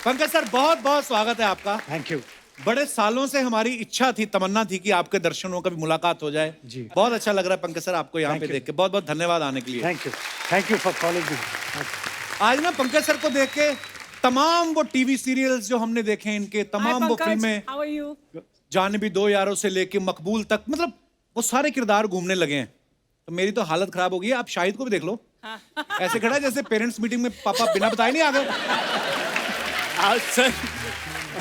Pankaj sir बहुत बहुत स्वागत है आपका। Thank you. बड़े सालों से हमारी इच्छा थी, तमन्ना थी कि आपके दर्शनों का भी मुलाकात हो जाए जी। बहुत अच्छा लग रहा है पंकज सर आपको यहाँ पे देख के। बहुत बहुत धन्यवाद आने के लिए। Thank you for calling me. आज ना पंकज सर को देख के तमाम वो टीवी सीरियल्स जो हमने देखे, इनके तमाम वो फिल्में, जाने भी दो यारों से लेके मकबूल तक, मतलब वो सारे किरदार घूमने लगे हैं। तो मेरी तो हालत खराब हो गई है। आप शाहिद को भी देख लो, ऐसे खड़ा है जैसे पेरेंट्स मीटिंग में पापा बिना बताए नहीं आ गए। आज सर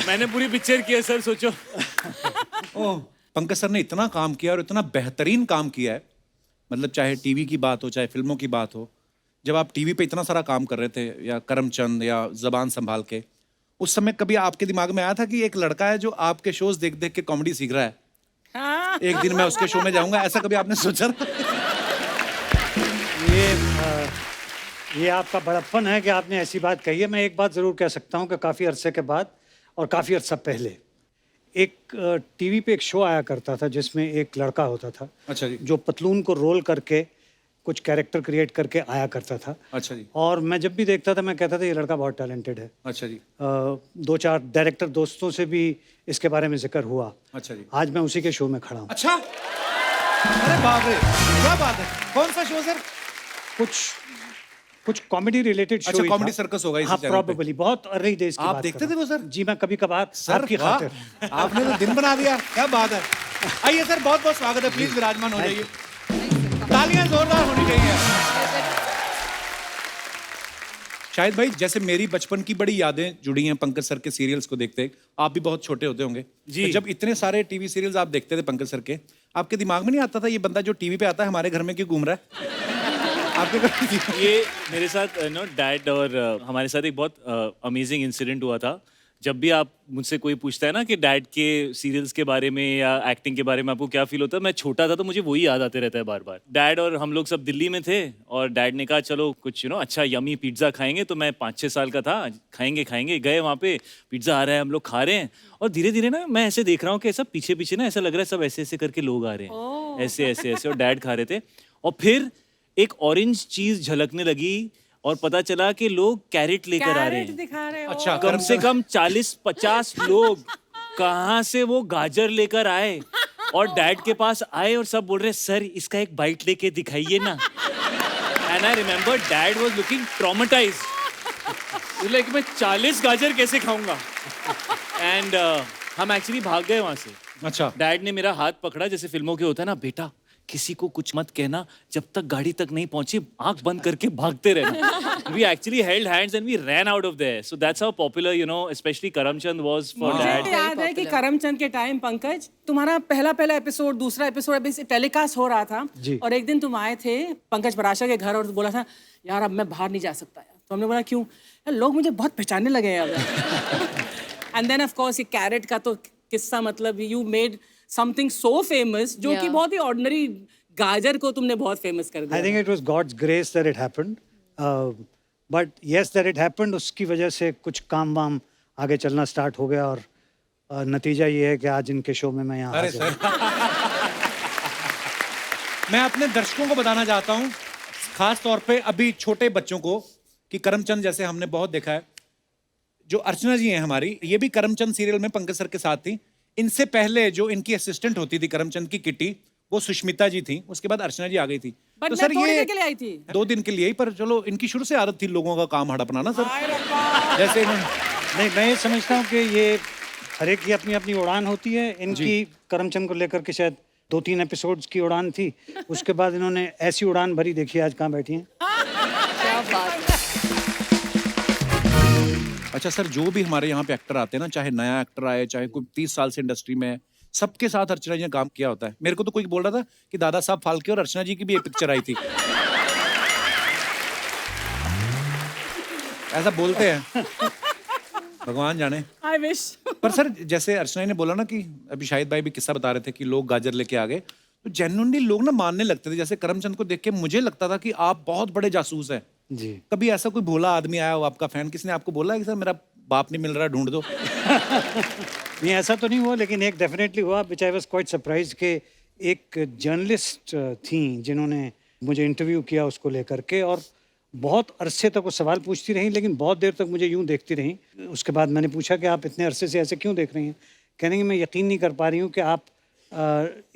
मैंने पूरी पिक्चर की है सर, सोचो। ओह, पंकज सर ने इतना काम किया और इतना बेहतरीन काम किया है, मतलब चाहे टीवी की बात हो चाहे फिल्मों की बात हो। जब आप टीवी पे इतना सारा काम कर रहे थे, या करमचंद या जबान संभाल के, उस समय कभी आपके दिमाग में आया था कि एक लड़का है जो आपके शोज देख देख के कॉमेडी सीख रहा है, एक दिन मैं उसके शो में जाऊंगा, ऐसा कभी आपने सोचा था? ये आपका बड़प्पन है कि आपने ऐसी बात कही है। मैं एक बात ज़रूर कह सकता हूँ कि काफ़ी अरसे के बाद और काफ़ी अर्सा पहले एक टीवी पे एक शो आया करता था जिसमें एक लड़का होता था। अच्छा जी। जो पतलून को रोल करके कुछ कैरेक्टर क्रिएट करके आया करता था। अच्छा जी। और मैं जब भी देखता था मैं कहता था ये लड़का बहुत टैलेंटेड है। अच्छा जी। दो चार डायरेक्टर दोस्तों से भी इसके बारे में जिक्र हुआ। अच्छा जी। आज मैं उसी के शो में खड़ा हूँ। अच्छा, अरे बाप रे, क्या बात है। कौन सा शो सर? कुछ कॉमेडी रिलेटेड शो। अच्छा, कॉमेडी सर्कस होगा इसी हाँ, चैनल पे। प्रोबेबली बहुत अर्ली डेज की आप बात देखते कर थे रहा वो हूँ। सर? जी, मैं कभी कभार सर आपकी वाह, खातिर। आपने तो दिन बना दिया, क्या बात है। आइए सर, बहुत बहुत स्वागत है, प्लीज विराजमान हो जाइए। तालियां जोरदार होनी चाहिए। शाहिद भाई, जैसे मेरी बचपन की बड़ी यादें जुड़ी हैं पंकज सर के सीरियल्स को देखते, आप भी बहुत छोटे होते होंगे जी। तो जब इतने सारे टीवी सीरियल्स आप देखते थे पंकज सर के, आपके दिमाग में नहीं आता था ये बंदा जो टीवी पे आता है हमारे घर में क्यों घूम रहा है? आपके घर ये मेरे साथ डैड और हमारे साथ एक बहुत अमेजिंग इंसिडेंट हुआ था। जब भी आप मुझसे कोई पूछता है ना कि डैड के सीरियल्स के बारे में या एक्टिंग के बारे में आपको क्या फील होता है, मैं छोटा था तो मुझे वही याद आते रहता है बार बार। डैड और हम लोग सब दिल्ली में थे और डैड ने कहा चलो कुछ अच्छा यमी पिज्ज़ा खाएंगे। तो मैं 5-6 साल का था, खाएंगे गए वहाँ पे, पिज्ज़ा आ रहा है, हम लोग खा रहे हैं और धीरे धीरे ना मैं ऐसे देख रहा हूँ कि ऐसा पीछे पीछे ना ऐसा लग रहा है सब ऐसे ऐसे करके लोग आ रहे हैं, ऐसे ऐसे ऐसे, और डैड खा रहे थे और फिर एक ऑरेंज चीज झलकने लगी और पता चला कि लोग कैरेट लेकर आ रहे हैं। अच्छा, कम से कम 40-50 लोग कहाँ से वो गाजर लेकर आए और डैड के पास आए और सब बोल रहे सर इसका एक बाइट लेके दिखाइए ना। And I remember dad was looking traumatised, like मैं 40 गाजर कैसे खाऊंगा। एंड हम एक्चुअली भाग गए वहां से। अच्छा। डैड ने मेरा हाथ पकड़ा जैसे फिल्मों के होता है ना, बेटा किसी को कुछ मत कहना जब तक गाड़ी तक नहीं पहुंची, आंख बंद करके भागते रहना। We actually held hands and we ran out of there. So that's how popular, especially Karamchand was for dad. मुझे याद है कि करमचंद के टाइम पंकज तुम्हारा पहला एपिसोड, दूसरा एपिसोड अभी टेलीकास्ट हो रहा था और एक दिन तुम आए थे पंकज पराशर के घर और बोला था यार अब मैं बाहर नहीं जा सकता यार। तो हमने बोला क्यों? यार लोग मुझे बहुत पहचानने लगे हैं अब। एंड देन ऑफ कोर्स ये कैरेट का तो किस्सा, मतलब you made something so famous जो कि बहुत ही ऑर्डिनरी गाजर को तुमने बहुत फेमस कर दिया। I think it was God's grace that it happened. But yes, that it happened. उसकी वजह से कुछ काम वाम आगे चलना स्टार्ट हो गया और नतीजा ये है कि आज इनके शो में मैं यहाँ हाजिर हूँ। मैं अपने दर्शकों को बताना चाहता हूँ, खास तौर पे अभी छोटे बच्चों को, कि करमचंद जैसे हमने बहुत देखा है। जो अर्चना जी हैं हमारी, ये भी करमचंद सीरियल में पंकज सर के साथ थी। इनसे पहले जो इनकी असिस्टेंट होती थी करमचंद की किटी, वो सुष्मिता जी थी। उसके बाद अर्चना जी आ गई थी। But तो मैं सर थोड़ी ये देर के लिए आई थी। 2 दिन के लिए ही, पर चलो इनकी शुरू से आदत थी लोगों का काम हड़पना ना सर। जैसे नहीं, मैं ये समझता हूँ कि ये हर एक की अपनी अपनी उड़ान होती है। इनकी करमचंद को लेकर के शायद 2-3 एपिसोड्स की उड़ान थी। उसके बाद इन्होंने ऐसी उड़ान भरी, देखिए आज कहाँ बैठी हैं। क्या बात है। अच्छा सर, जो भी हमारे यहाँ पे एक्टर आते हैं ना, चाहे नया एक्टर आए चाहे कोई 30 साल से इंडस्ट्री में है, सबके साथ अर्चना जी ने काम किया होता है। मेरे को तो कोई बोल रहा था कि दादा साहब फाल्के और अर्चना जी की भी एक पिक्चर आई थी। ऐसा बोलते हैं, भगवान जाने। I wish। पर सर जैसे अर्चना जी ने बोला ना कि अभी शाहिद भाई भी किस्सा बता रहे थे कि लोग गाजर लेके आ गए, तो जेन्युइनली लोग ना मानने लगते थे। जैसे करमचंद को देख के मुझे लगता था कि आप बहुत बड़े जासूस हैं। जी। कभी ऐसा कोई भोला आदमी आया हो आपका फैन, किसने आपको बोला है कि सर मेरा बाप नहीं मिल रहा, ढूंढ दो? नहीं, ऐसा तो नहीं हुआ, लेकिन एक डेफिनेटली हुआ विच आई वाज क्वाइट सरप्राइज के एक जर्नलिस्ट थी जिन्होंने मुझे इंटरव्यू किया उसको लेकर के, और बहुत अरसे तक वो सवाल पूछती रहीं, लेकिन बहुत देर तक मुझे यूं देखती रहीं। उसके बाद मैंने पूछा कि आप इतने अरसे से ऐसे क्यों देख रही हैं? कहने कि मैं यकीन नहीं कर पा रही हूँ कि आप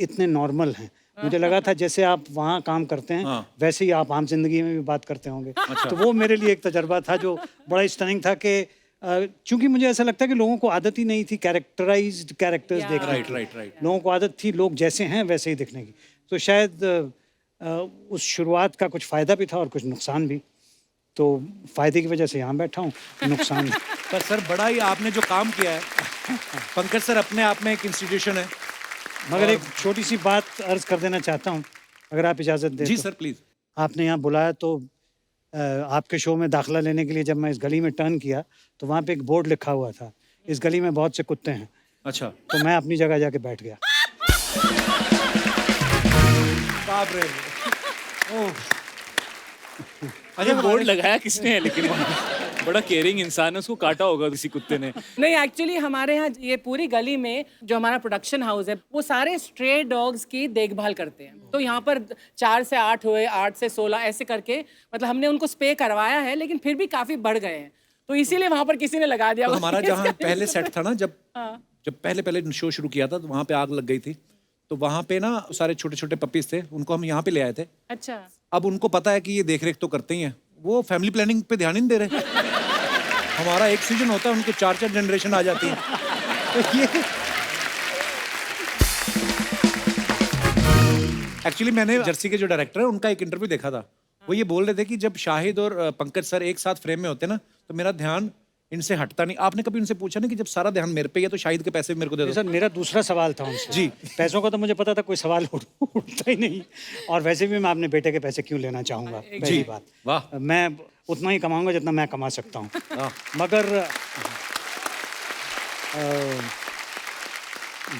इतने नॉर्मल हैं। मुझे लगा था जैसे आप वहाँ काम करते हैं वैसे ही आप आम जिंदगी में भी बात करते होंगे। तो वो मेरे लिए एक तजर्बा था जो बड़ा स्टनिंग था कि चूंकि मुझे ऐसा लगता है कि लोगों को आदत ही नहीं थी कैरेक्टराइज्ड कैरेक्टर्स देखने की। राइट। लोगों को आदत थी लोग जैसे हैं वैसे ही दिखने की। तो शायद उस शुरुआत का कुछ फ़ायदा भी था और कुछ नुकसान भी। तो फ़ायदे की वजह से यहाँ बैठा हूँ, नुकसान पर सर बड़ा ही आपने जो काम किया है, पंकज सर अपने आप में एक इंस्टीट्यूशन है। मगर एक छोटी सी बात अर्ज कर देना चाहता हूँ, अगर आप इजाज़त दें जी तो। Sir please. आपने यहाँ बुलाया तो आपके शो में दाखिला लेने के लिए जब मैं इस गली में टर्न किया तो वहाँ पे एक बोर्ड लिखा हुआ था, इस गली में बहुत से कुत्ते हैं। अच्छा। तो मैं अपनी जगह जाके बैठ गया। बाप रे। अरे बोर्ड लगाया किसने है लेकिन वहाँ? बड़ा केयरिंग इंसान है, उसको काटा होगा किसी कुत्ते ने। नहीं, एक्चुअली हमारे यहाँ ये पूरी गली में जो हमारा प्रोडक्शन हाउस है वो सारे स्ट्रे डॉग्स की देखभाल करते हैं। तो यहाँ पर 4 से 8 हुए, 8 से 16 ऐसे करके, मतलब हमने उनको स्प्रे करवाया है लेकिन फिर भी काफी बढ़ गए हैं। तो इसीलिए वहाँ पर किसी ने लगा दिया तो होगा। हमारा जहाँ पहले सेट था ना, जब पहले शो शुरू किया था तो वहाँ पे आग लग गई थी। तो वहाँ पे ना सारे छोटे छोटे पपीज थे, उनको हम यहाँ पे ले आए थे। अच्छा। अब उनको पता है कि ये देख रेख तो करते ही हैं, वो फैमिली प्लानिंग पे ध्यान ही नहीं दे रहे। हमारा एक सीजन होता है, उनके 4-4 जनरेशन आ जाती है। तो ये एक्चुअली मैंने जर्सी के जो डायरेक्टर है उनका एक इंटरव्यू देखा था। वो ये बोल रहे थे कि जब शाहिद और पंकज सर एक साथ फ्रेम में होते ना तो मेरा ध्यान इनसे हटता नहीं। आपने कभी उनसे पूछा नहीं कि जब सारा ध्यान मेरे पे है तो शाहिद के पैसे भी मेरे को दे दो? सर मेरा दूसरा सवाल था उनसे। जी। पैसों का तो मुझे पता था कोई सवाल उठता ही नहीं, और वैसे भी मैं अपने बेटे के पैसे क्यों लेना चाहूँगा, पहली बात। वाह। मैं उतना ही कमाऊंगा जितना मैं कमा सकता हूँ। मगर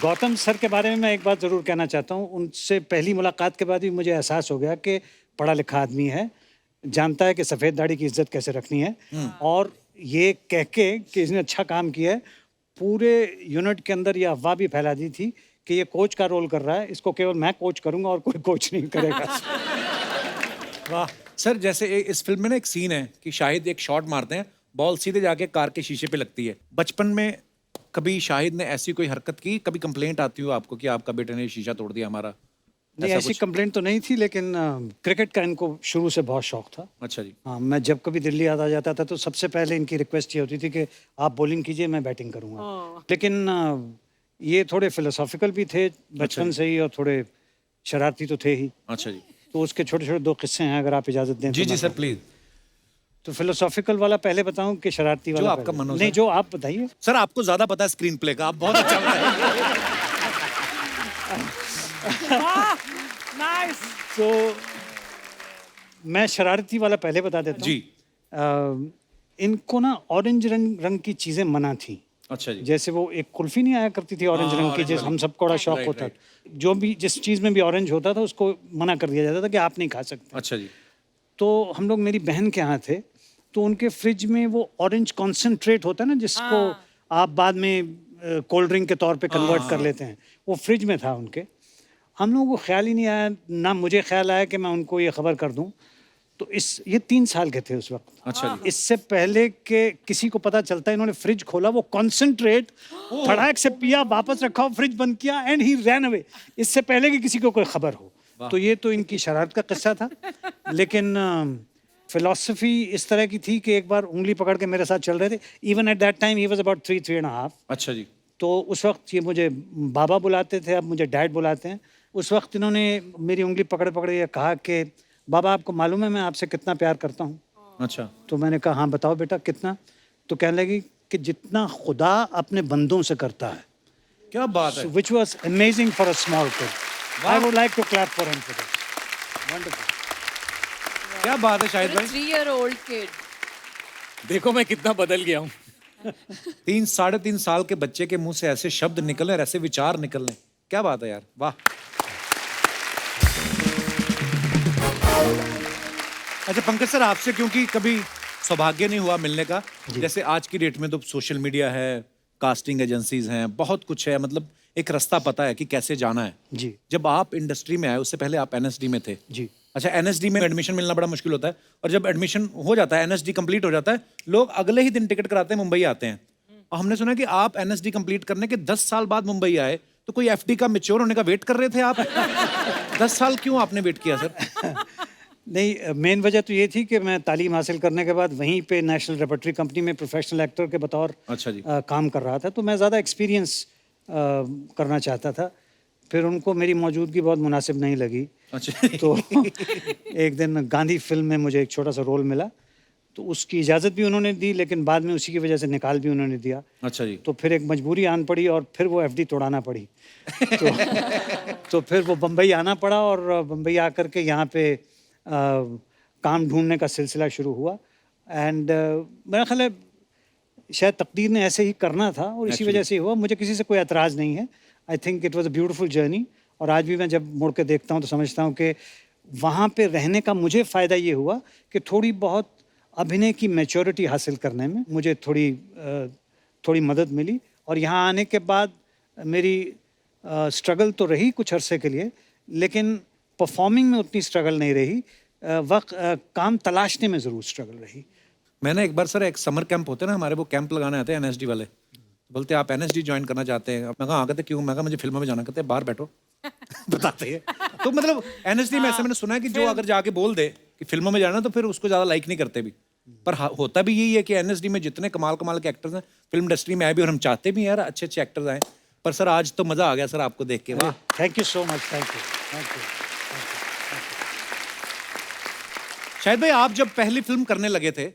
गौतम सर के बारे में मैं एक बात ज़रूर कहना चाहता हूँ। उनसे पहली मुलाकात के बाद ही मुझे एहसास हो गया कि पढ़ा लिखा आदमी है, जानता है कि सफ़ेद दाढ़ी की इज्जत कैसे रखनी है, और ये कह के कि इसने अच्छा काम किया है, पूरे यूनिट के अंदर ये अफवाह भी फैला दी थी कि ये कोच का रोल कर रहा है, इसको केवल मैं कोच करूंगा और कोई कोच नहीं करेगा। वाह सर, जैसे इस फिल्म में ना एक सीन है कि शाहिद एक शॉट मारते हैं, बॉल सीधे जाके कार के शीशे पे लगती है। बचपन में कभी शाहिद ने ऐसी कोई हरकत की, कभी कंप्लेंट आती हो आपको कि आपका बेटे ने शीशा तोड़ दिया हमारा? नहीं, ऐसी कंप्लेंट तो नहीं थी, लेकिन क्रिकेट का इनको शुरू से बहुत शौक था। अच्छा जी। हाँ, मैं जब कभी दिल्ली आ जाता था तो सबसे पहले इनकी रिक्वेस्ट ये होती थी कि आप बॉलिंग कीजिए, मैं बैटिंग करूँगा। लेकिन ये थोड़े फिलोसॉफिकल भी थे बचपन से ही, और थोड़े शरारती तो थे ही। अच्छा जी। तो उसके छोटे छोटे 2 किस्से हैं, अगर आप इजाज़त दें। जी तो जी सर प्लीज। तो फिलोसॉफिकल वाला पहले बताऊं कि शरारती वाला? जो आपका पहले? मन हो नहीं, सर। जो आप बताइए। सर आपको ज्यादा पता है स्क्रीन प्ले का, आप बहुत अच्छा बताएं। नाइस। तो मैं शरारती वाला पहले बता देता हूँ जी। इनको ना ऑरेंज रंग की चीज़ें मना थी। अच्छा जी। जैसे वो एक कुल्फी नहीं आया करती थी ऑरेंज रंग की, जिस हम सबको बड़ा शौक होता था। जो भी जिस चीज़ में भी ऑरेंज होता था उसको मना कर दिया जाता था कि आप नहीं खा सकते। अच्छा जी। तो हम लोग मेरी बहन के यहाँ थे, तो उनके फ्रिज में वो ऑरेंज कॉन्सेंट्रेट होता है ना, जिसको आप बाद में कोल्ड ड्रिंक के तौर पे कन्वर्ट कर लेते हैं, वो फ्रिज में था उनके। हम लोगों को ख्याल ही नहीं आया, ना मुझे ख्याल आया कि मैं उनको ये खबर कर दूं। तो ये 3 साल के थे उस वक्त। अच्छा जी। इससे पहले के किसी को पता चलता, इन्होंने फ्रिज खोला, वो कॉन्सेंट्रेट फटाक से पिया, वापस रखा, फ्रिज बंद किया, एंड ही रैन अवे, इससे पहले कि किसी को कोई खबर हो। तो ये तो इनकी शरारत का किस्सा था। लेकिन फिलॉसफी इस तरह की थी कि एक बार उंगली पकड़ के मेरे साथ चल रहे थे। Even at that time he was about 3.5। अच्छा जी। तो उस वक्त ये मुझे बाबा बुलाते थे, अब मुझे डैड बुलाते हैं। उस वक्त इन्होंने मेरी उंगली पकड़े पकड़े ये कहा कि बाबा आपको मालूम है मैं आपसे कितना प्यार करता हूँ? अच्छा। तो मैंने कहा हाँ बताओ बेटा कितना? तो कहने लगी कि जितना खुदा अपने बंदों से करता है। क्या बात है। Which was amazing for a small kid. I would like to clap for him for this. Wonderful. क्या बात है शाहिद भाई। 3-year-old kid. देखो मैं कितना बदल गया हूँ। 3-3.5 साल के बच्चे के मुंह से ऐसे शब्द निकले और ऐसे विचार निकलने, क्या बात है यार, वाह। अच्छा पंकज सर, आपसे क्योंकि कभी सौभाग्य नहीं हुआ मिलने का, जैसे आज की डेट में तो सोशल मीडिया है, कास्टिंग एजेंसीज हैं, बहुत कुछ है, मतलब एक रास्ता पता है कि कैसे जाना है। जी जब आप इंडस्ट्री में आए, उससे पहले आप एनएसडी में थे, जी। अच्छा, एनएसडी में एडमिशन मिलना बड़ा मुश्किल होता है, और जब एडमिशन हो जाता है, एनएसडी कंप्लीट हो जाता है, लोग अगले ही दिन टिकट कराते हैं, मुंबई आते हैं। और हमने सुना कि आप एनएसडी कंप्लीट करने के 10 साल बाद मुंबई आए, तो कोई एफडी का मैच्योर होने का वेट कर रहे थे आप? 10 साल क्यों आपने वेट किया सर? नहीं, मेन वजह तो ये थी कि मैं तालीम हासिल करने के बाद वहीं पे नेशनल रेपर्टरी कंपनी में प्रोफेशनल एक्टर के बतौर अच्छा जी। काम कर रहा था, तो मैं ज़्यादा एक्सपीरियंस करना चाहता था। फिर उनको मेरी मौजूदगी बहुत मुनासिब नहीं लगी। अच्छा। तो एक दिन गांधी फिल्म में मुझे एक छोटा सा रोल मिला, तो उसकी इजाज़त भी उन्होंने दी, लेकिन बाद में उसी की वजह से निकाल भी उन्होंने दिया। अच्छा जी। तो फिर एक मजबूरी आन पड़ी और फिर वो एफडी तोड़ाना पड़ी। तो फिर वो बम्बई आना पड़ा, और बम्बई आकर के यहाँ पे काम ढूंढने का सिलसिला शुरू हुआ। एंड मेरा ख्याल है शायद तकदीर ने ऐसे ही करना था, और इसी वजह से हुआ। मुझे किसी से कोई एतराज़ नहीं है। I think it was a beautiful journey, और आज भी मैं जब मुड़ के देखता हूँ तो समझता हूँ कि वहाँ पे रहने का मुझे फ़ायदा ये हुआ कि थोड़ी बहुत अभिनय की मैच्योरिटी हासिल करने में मुझे थोड़ी मदद मिली। और यहाँ आने के बाद मेरी स्ट्रगल तो रही कुछ अरसे के लिए, लेकिन परफॉर्मिंग में उतनी स्ट्रगल नहीं रही। काम तलाशने में ज़रूर स्ट्रगल रही। मैंने एक बार सर, एक समर कैंप होते हैं ना हमारे, वो कैंप लगाने आते हैं एनएसडी वाले, बोलते हैं आप एनएसडी ज्वाइन करना चाहते हैं? मैं कहा हाँ। कहते क्यों? मैं कहा मुझे फिल्मों में जाना। कहते बाहर बैठो। बताते हैं। तो मतलब एनएसडी में ऐसा मैंने सुना है कि जो अगर जाके बोल दे कि फिल्मों में जाना, तो फिर उसको ज़्यादा लाइक नहीं करते भी। पर होता भी यही है कि एनएसडी में जितने कमाल कमाल के एक्टर्स हैं, फिल्म इंडस्ट्री में आए भी, और हम चाहते भी यार अच्छे अच्छे एक्टर्स आए। पर सर आज तो मज़ा आ गया सर आपको देख के। वाह, thank you so much. Thank you. Shahid भाई, आप जब पहली फिल्म करने लगे थे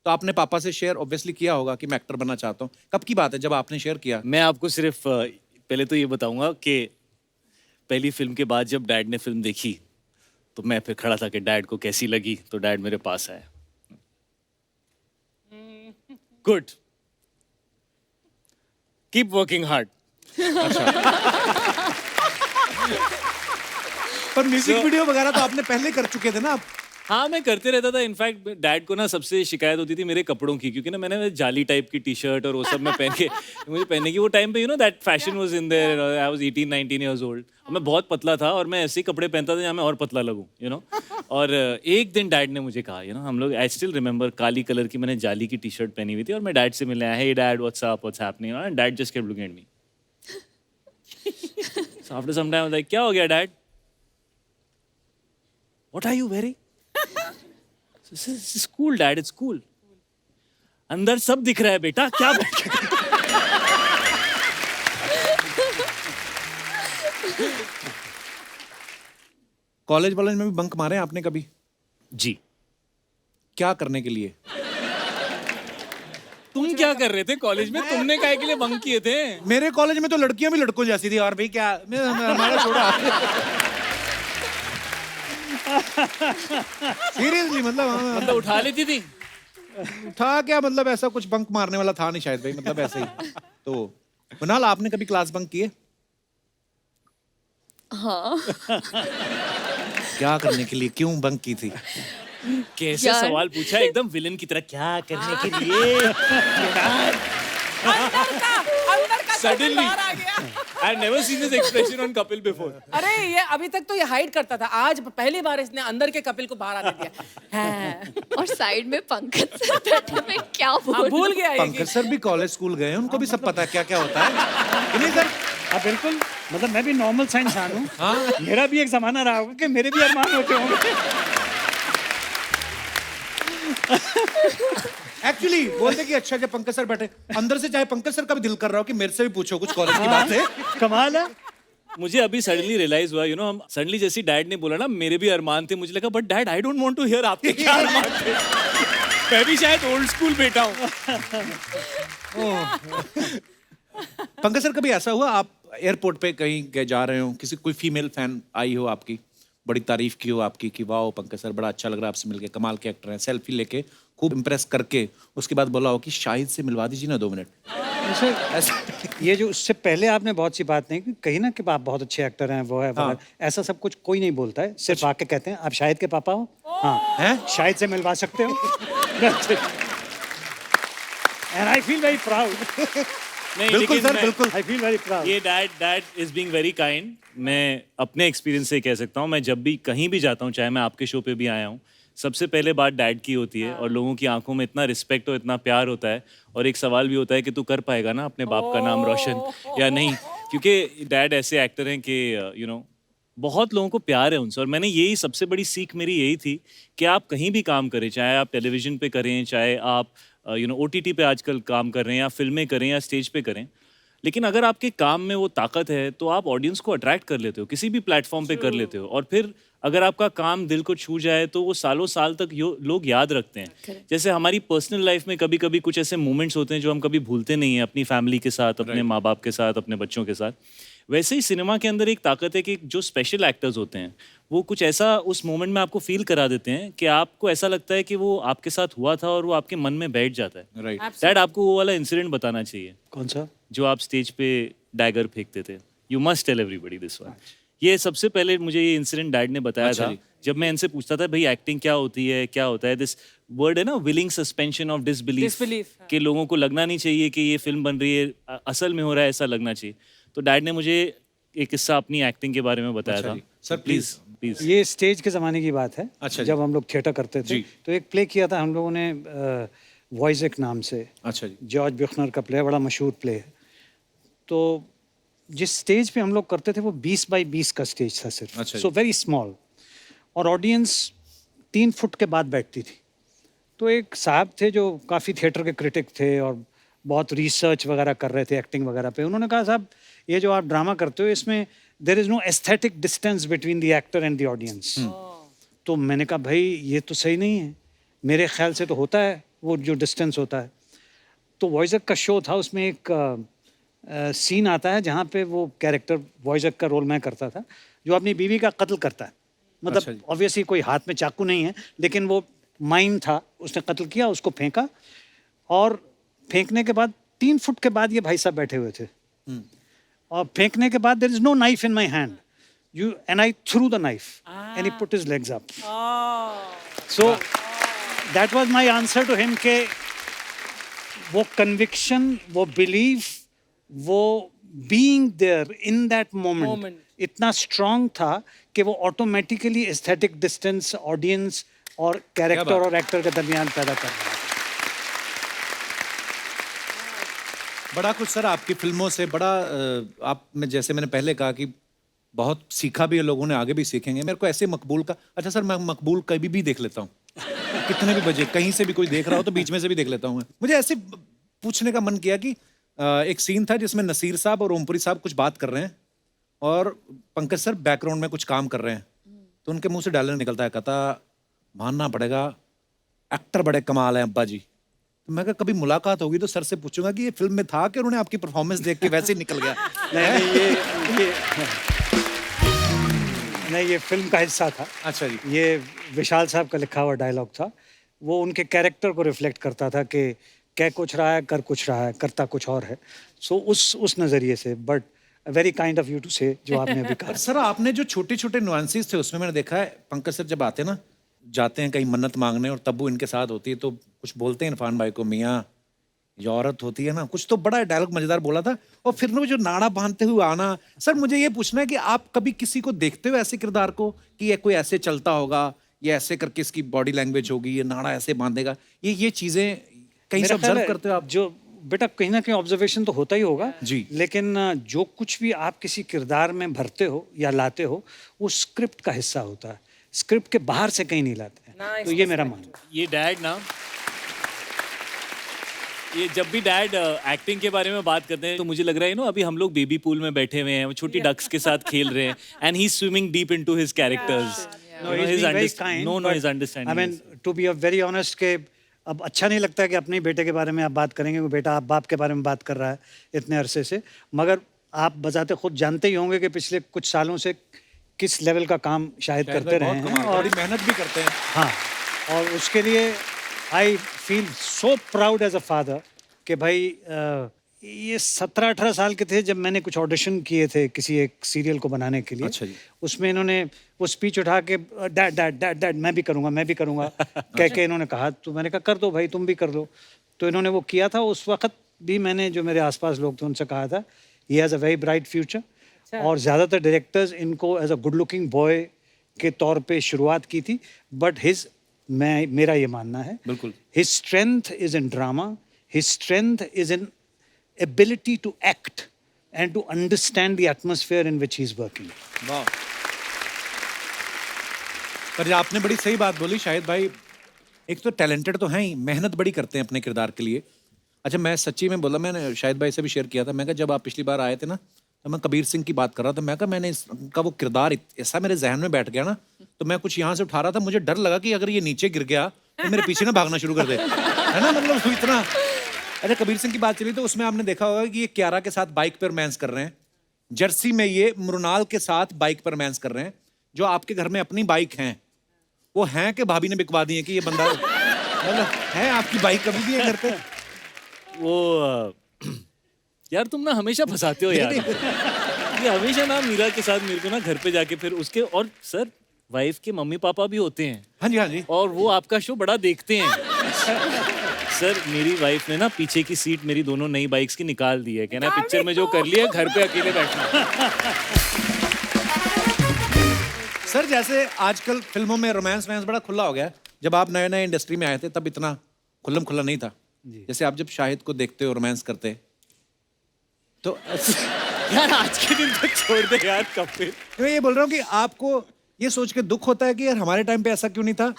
तो आपने पापा से शेयर ऑब्वियसली किया होगा कि मैं एक्टर बनना चाहता हूँ। कब की बात है जब आपने शेयर किया? मैं आपको सिर्फ पहले तो ये बताऊंगा कि पहली फिल्म के बाद जब डैड ने फिल्म देखी, तो मैं फिर खड़ा था कि डैड को कैसी लगी, तो डैड मेरे पास आए। Good, keep working hard. पर म्यूजिक वीडियो वगैरह तो आपने पहले कर चुके थे ना आप? हाँ, मैं करते रहता था। इनफैक्ट डैड को ना सबसे शिकायत होती थी मेरे कपड़ों की, क्योंकि ना मैंने जाली टाइप की टी शर्ट और वो सब मैं पहन के मुझे पहनने की वो टाइम पे that fashion was in their. I was 18-19 years old. मैं बहुत पतला था और मैं ऐसे ही कपड़े पहनता था जहाँ मैं और पतला लगूं। और एक दिन डैड ने मुझे कहा, हम लोग, I still remember, Kali colour की मैंने जाली की टी शर्ट पहनी हुई थी और मैं डैड से मिलने आया, hey dad what's up, what's happening, and dad just kept looking at me. So after some time like, क्या हो गया dad? What are you wearing? It's cool, Dad. It's cool. अंदर सब दिख रहा है बेटा, क्या बैठ के? कॉलेज वॉलेज में भी बंक मारे हैं आपने कभी? जी। क्या करने के लिए? तुम क्या कर रहे थे कॉलेज में? तुमने काहे के लिए बंक किए थे? मेरे कॉलेज में तो लड़कियां भी लड़कों जैसी थी। और भाई क्या, हमारा छोड़ा। सीरियसली, मतलब उठा लेती थी? था क्या, मतलब ऐसा कुछ बंक मारने वाला था नहीं शायद भाई, मतलब ऐसे ही। तो कुणाल, आपने कभी क्लास बंक किए? हाँ। क्या करने के लिए, क्यों बंक की थी? कैसे यार। सवाल पूछा, एकदम विलन की तरह। क्या करने के लिए? Suddenly, I've never seen this expression on Kapil before. अरे ये अभी तक तो ये हाइड करता था, आज पहली बार इसने अंदर के कपिल को बाहर आने दिया है। और साइड में पंकज सर बैठे, मैं क्या बोलूं? भूल गया ये पंकज सर भी कॉलेज स्कूल गए हैं, उनको भी सब पता है क्या क्या होता है। नहीं सर, हाँ बिल्कुल, मतलब मैं भी नॉर्मल सा इंसान हूँ। हाँ, मेरा भी एक जमाना रहा होगा कि मेरे भी अरमान होते होंगे। एक्चुअली बोलते कि अच्छा, जब पंकज सर बैठे, अंदर से चाहे पंकज सर का भी दिल कर रहा हो कि मेरे से भी पूछो कुछ कॉलेज की बात है। कमाल है। मुझे अभी सडनली रियलाइज हुआ, हम सडनली जैसे डैड ने बोला ना मेरे भी अरमान थे, मुझे लगा but dad I don't want to hear आपके क्या अरमान थे। मैं भी शायद ओल्ड स्कूल बेटा हूँ। पंकज सर, कभी ऐसा हुआ आप एयरपोर्ट पे कहीं जा रहे हो, किसी कोई फीमेल फैन आई हो आपकी, बड़ी तारीफ की हो आपकी कि वाह पंकज सर बड़ा अच्छा लग रहा है आपसे मिलके, कमाल के एक्टर हैं, सेल्फी लेके खूब इम्प्रेस करके उसके बाद बोला हो कि शाहिद से मिलवा दीजिए ना 2 मिनट? ऐसा ये जो उससे पहले आपने बहुत सी बात नहीं की, कही ना कि आप बहुत अच्छे एक्टर हैं, वो है वो है। ऐसा सब कुछ कोई नहीं बोलता है, सिर्फ आके कहते हैं आप शाहिद के पापा हो, हाँ हैं, शाहिद से मिलवा सकते हो। And I feel very proud. नहीं, बिल्कुल लेकिन सर, मैं- बिल्कुल। I feel very proud. ये dad is being very kind. मैं अपने एक्सपीरियंस से कह सकता हूँ, मैं जब भी कहीं भी जाता हूँ, चाहे मैं आपके शो पे भी आया हूँ, सबसे पहले बात डैड की होती है और लोगों की आंखों में इतना रिस्पेक्ट और इतना प्यार होता है और एक सवाल भी होता है कि तू कर पाएगा ना अपने बाप का नाम रोशन या नहीं, क्योंकि डैड ऐसे एक्टर हैं कि बहुत लोगों को प्यार है उनसे। और मैंने यही सबसे बड़ी सीख मेरी यही थी कि आप कहीं भी काम करें, चाहे आप टेलीविजन पे करें, चाहे आप OTT पे आजकल काम कर रहे हैं या फिल्में करें या स्टेज पे करें, लेकिन अगर आपके काम में वो ताकत है तो आप ऑडियंस को अट्रैक्ट कर लेते हो, किसी भी प्लेटफॉर्म पे कर लेते हो। और फिर अगर आपका काम दिल को छू जाए तो वो सालों साल तक लोग याद रखते हैं। जैसे हमारी पर्सनल लाइफ में कभी कभी कुछ ऐसे मोमेंट्स होते हैं जो हम कभी भूलते नहीं हैं, अपनी फैमिली के साथ, अपने माँ बाप के साथ, अपने बच्चों के साथ। वैसे ही सिनेमा के अंदर एक ताकत है कि जो स्पेशल एक्टर्स होते हैं वो कुछ ऐसा उस मोमेंट में आपको फील करा देते हैं कि आपको ऐसा लगता है कि वो आपके साथ हुआ था और वो आपके मन में बैठ जाता है। राइट। डैड, आपको वो वाला इंसिडेंट बताना चाहिए कौन सा? जो आप स्टेज पे डैगर फेंकते थे। You must tell everybody this one. ये सबसे पहले मुझे ये इंसिडेंट डैड ने बताया अच्छा था जी। जब मैं इनसे पूछता था भाई एक्टिंग क्या होती है, क्या होता है। दिस वर्ड है ना, willing suspension of disbelief, Disbelief, हाँ। कि लोगों को लगना नहीं चाहिए कि ये फिल्म बन रही है, असल में हो रहा है, ऐसा लगना चाहिए। तो डैड ने मुझे एक किस्सा अपनी एक्टिंग के बारे में बताया अच्छा था। जी। Sir, please please. ये स्टेज के ज़माने की बात है। अच्छा जी। जब हम लोग थिएटर करते थे जी। तो एक प्ले किया था हम लोगों ने, वॉइस नाम से। अच्छा जी। जॉर्ज ब्यूखनर का प्ले, बड़ा मशहूर प्ले है। तो जिस स्टेज पे हम लोग करते थे वो 20 बाई 20 का स्टेज था सिर्फ, अच्छा सो वेरी स्मॉल। और ऑडियंस 3 फुट के बाद बैठती थी। तो एक साहब थे जो काफ़ी थिएटर के क्रिटिक थे और बहुत रिसर्च वगैरह कर रहे थे एक्टिंग वगैरह पे। उन्होंने कहा, साहब ये जो आप ड्रामा करते हो इसमें there is no aesthetic distance between the actor and the audience. तो मैंने कहा, भाई ये तो सही नहीं है, मेरे ख्याल से तो होता है वो जो डिस्टेंस होता है। तो वॉइजक का शो था, उसमें एक सीन आता है जहाँ पे वो कैरेक्टर, वॉइजक का रोल मैं करता था, जो अपनी बीवी का कत्ल करता है। अच्छा मतलब जी। ऑब्वियसली कोई हाथ में चाकू नहीं है, लेकिन वो माइम था, उसने कत्ल किया, उसको फेंका। और फेंकने के बाद 3 फुट के बाद ये भाई साहब बैठे हुए थे। और फेंकने के बाद there is no knife in my hand, you and I threw the knife and he put his legs up. So that was my answer to him के वो कन्विक्शन, वो बिलीफ, वो being there in that moment इतना strong था कि वो automatically aesthetic distance audience और character बात। और एक्टर के दरमियान पैदा कर रहा है। बड़ा कुछ सर आपकी फिल्मों से बड़ा आप में, जैसे मैंने पहले कहा कि बहुत सीखा भी है लोगों ने, आगे भी सीखेंगे। मेरे को ऐसे मकबूल का, अच्छा सर मैं मकबूल कभी भी देख लेता हूँ, कितने भी बजे कहीं से भी कोई देख रहा हो तो बीच में से भी देख लेता हूँ मैं। मुझे ऐसे पूछने का मन किया कि एक सीन था जिसमें नसीर साहब और ओमपुरी साहब कुछ बात कर रहे हैं और पंकज सर बैकग्राउंड में कुछ काम कर रहे हैं, तो उनके मुंह से डायलॉग निकलता है, कहता मानना पड़ेगा एक्टर बड़े कमाल हैं अब्बा जी। तो मैं कहा कभी मुलाकात होगी तो सर से पूछूंगा कि ये फिल्म में था कि उन्होंने आपकी परफॉर्मेंस देख के वैसे ही निकल गया। नहीं, ये फिल्म का हिस्सा था। अच्छा जी। ये विशाल साहब का लिखा हुआ डायलॉग था। वो उनके कैरेक्टर को रिफ्लेक्ट करता था कि कह कुछ रहा है, कर कुछ रहा है, करता कुछ और है। सो उस नज़रिए से, but very kind of you to say जो आपने अभी कहा। सर आपने जो छोटे छोटे नुआंसेस थे उसमें मैंने देखा है, पंकज सर जब आते हैं ना, जाते हैं कहीं मन्नत मांगने और तब वो इनके साथ होती है तो कुछ बोलते हैं इरफान भाई को, मियाँ ये औरत होती है ना, कुछ तो बड़ा डायलॉग मजेदार बोला था। और फिर वो जो नाड़ा बांधते हुए आना, सर मुझे ये पूछना है कि आप कभी किसी को देखते हो ऐसे किरदार को कि ये कोई ऐसे चलता होगा, ये ऐसे करके इसकी बॉडी लैंग्वेज होगी, ये नाड़ा ऐसे बांधेगा, ये चीजें कहीं से मेरा ख्याल ऑब्जर्व है, करते हो आप? जो बेटा कहीं ना कहीं ऑब्जर्वेशन तो होता ही होगा जी। लेकिन जो कुछ भी आप किसी किरदार में भरते हो या लाते हो वो स्क्रिप्ट का हिस्सा होता है, स्क्रिप्ट के बाहर से कहीं नहीं लाते हैं। तो ये मेरा मानना है। ये डैड ना, ये जब भी डैड एक्टिंग के बारे में बात करते हैं तो मुझे लग रहा है नो अभी हम लोग बेबी पूल में बैठे हुए हैं, वो छोटी डक्स के साथ खेल रहे हैं and he is swimming deep into his characters. No, he's being very kind, no but his understanding. I mean, to be very honest के अब अच्छा नहीं लगता कि अपने बेटे के बारे में आप बात करेंगे, वो बेटा आप बाप के बारे में बात कर रहा है इतने अरसे से, मगर आप बजाते खुद जानते ही होंगे कि पिछले कुछ सालों से किस लेवल का काम शायद करते रहे हैं और मेहनत भी करते हैं। हाँ, और उसके लिए I feel so proud as a father कि भाई ये 17-18 साल के थे जब मैंने कुछ ऑडिशन किए थे किसी एक सीरियल को बनाने के लिए। अच्छा जी। उसमें इन्होंने वो स्पीच उठा के डैड डैड डैड डैड मैं भी करूँगा कह के इन्होंने कहा, तो मैंने कहा कर दो भाई, तुम भी कर दो। तो इन्होंने वो किया था। उस वक्त भी मैंने जो मेरे आसपास लोग थे उनसे कहा था he has a very bright future. और ज़्यादातर डायरेक्टर्स इनको as a good looking boy के तौर पे शुरुआत की थी, बट मेरा ये मानना है बिल्कुल। His strength is in drama, his strength is in ability to act and to understand the atmosphere in which he's working. वाह। पर ये आपने बड़ी सही बात बोली शाहिद भाई, एक तो टैलेंटेड तो हैं ही, मेहनत बड़ी करते हैं अपने किरदार के लिए। अच्छा मैं सच्ची में बोला, मैंने शाहिद भाई से भी शेयर किया था, मैं कहा जब आप पिछली बार आए थे ना तो मैं कबीर सिंह की बात कर रहा था, मैं कहा मैंने इसका वो किरदार ऐसा मेरे जहन में बैठ गया ना, तो मैं कुछ यहाँ से उठा रहा था, मुझे डर लगा कि अगर ये नीचे गिर गया तो मेरे पीछे ना भागना शुरू कर दे, है ना, मतलब इतना। अच्छा कबीर सिंह की बात चली तो उसमें आपने देखा होगा कि ये कियारा के साथ बाइक पर रोमांस कर रहे हैं, जर्सी में ये मृणाल के साथ बाइक पर रोमांस कर रहे हैं। जो आपके घर में अपनी बाइक हैं वो हैं कि भाभी ने बिकवा दी है कि ये बंदा मतलब है आपकी बाइक कभी भी है घर पे? वो यार तुम ना हमेशा फंसाते हो यार। ये हमेशा ना मीरा के साथ मेरे को ना घर पे जाके फिर उसके, और सर वाइफ के मम्मी पापा भी होते हैं। हाँ जी हाँ जी। और वो आपका शो बड़ा देखते हैं। सर मेरी वाइफ ने ना पीछे की सीट मेरी दोनों नई बाइक्स की निकाल दी है, कहना पिक्चर में जो कर लिया घर पे अकेले बैठना। सर जैसे आजकल फिल्मों में रोमांस वैंस बड़ा खुला हो गया है, जब आप नए नए इंडस्ट्री में आए थे तब इतना खुल्लम खुल्ला नहीं था। जैसे आप जब शाहिद को देखते हो रोमांस करते तो यार आज के दिन तक छोड़ दे यार कपिल। मैं ये बोल रहा हूँ कि आपको ये सोच के दुख होता है कि यार हमारे टाइम पे ऐसा क्यों नहीं था,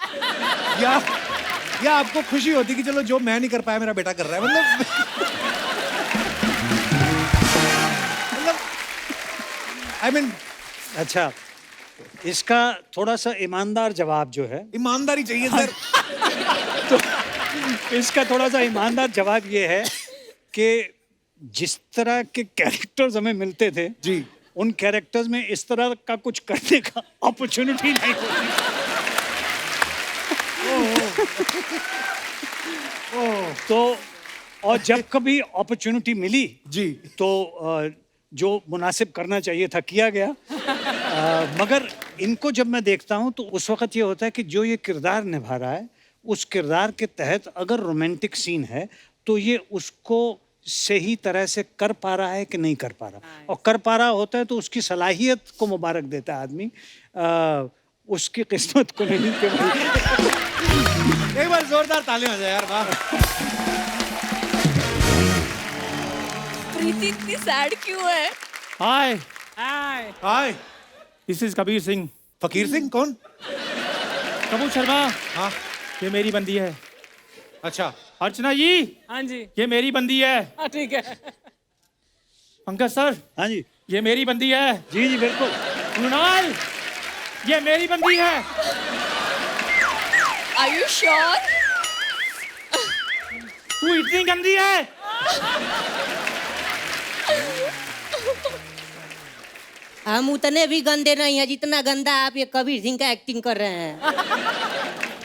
या आपको खुशी होती कि चलो जो मैं नहीं कर पाया मेरा बेटा कर रहा है, मतलब आई मीन। अच्छा इसका थोड़ा सा ईमानदार जवाब जो है, ईमानदारी चाहिए सर। तो इसका थोड़ा सा ईमानदार जवाब ये है कि जिस तरह के कैरेक्टर्स हमें मिलते थे जी, उन कैरेक्टर्स में इस तरह का कुछ करने का अपॉर्चुनिटी नहीं होती। तो और जब कभी अपॉर्चुनिटी मिली जी तो जो मुनासिब करना चाहिए था किया गया। मगर इनको जब मैं देखता हूं तो उस वक्त ये होता है कि जो ये किरदार निभा रहा है उस किरदार के तहत अगर रोमांटिक सीन है तो ये उसको सही तरह से कर पा रहा है कि नहीं कर पा रहा, और कर पा रहा होता है तो उसकी सलाहियत को मुबारक देता है आदमी, उसकी किस्मत को नहीं कि भाई। एक बार जोरदार तालियां हो जाए यार, वाह। प्रीति इतनी सैड क्यों है? Hi hi hi this is Kabir Singh. Fakir Singh कौन? कपूर शर्मा, हाँ ये मेरी बंदी है। अच्छा अर्चना जी, हाँ जी ये मेरी बंदी है। हाँ ठीक है। पंकज सर, हाँ जी ये मेरी बंदी है। जी जी बिल्कुल। मृणाल, ये मेरी बंदी है। Are you sure? तू इतनी गंदी है। हम उतने भी गंदे नहीं है जितना गंदा आप ये कबीर सिंह का एक्टिंग कर रहे हैं।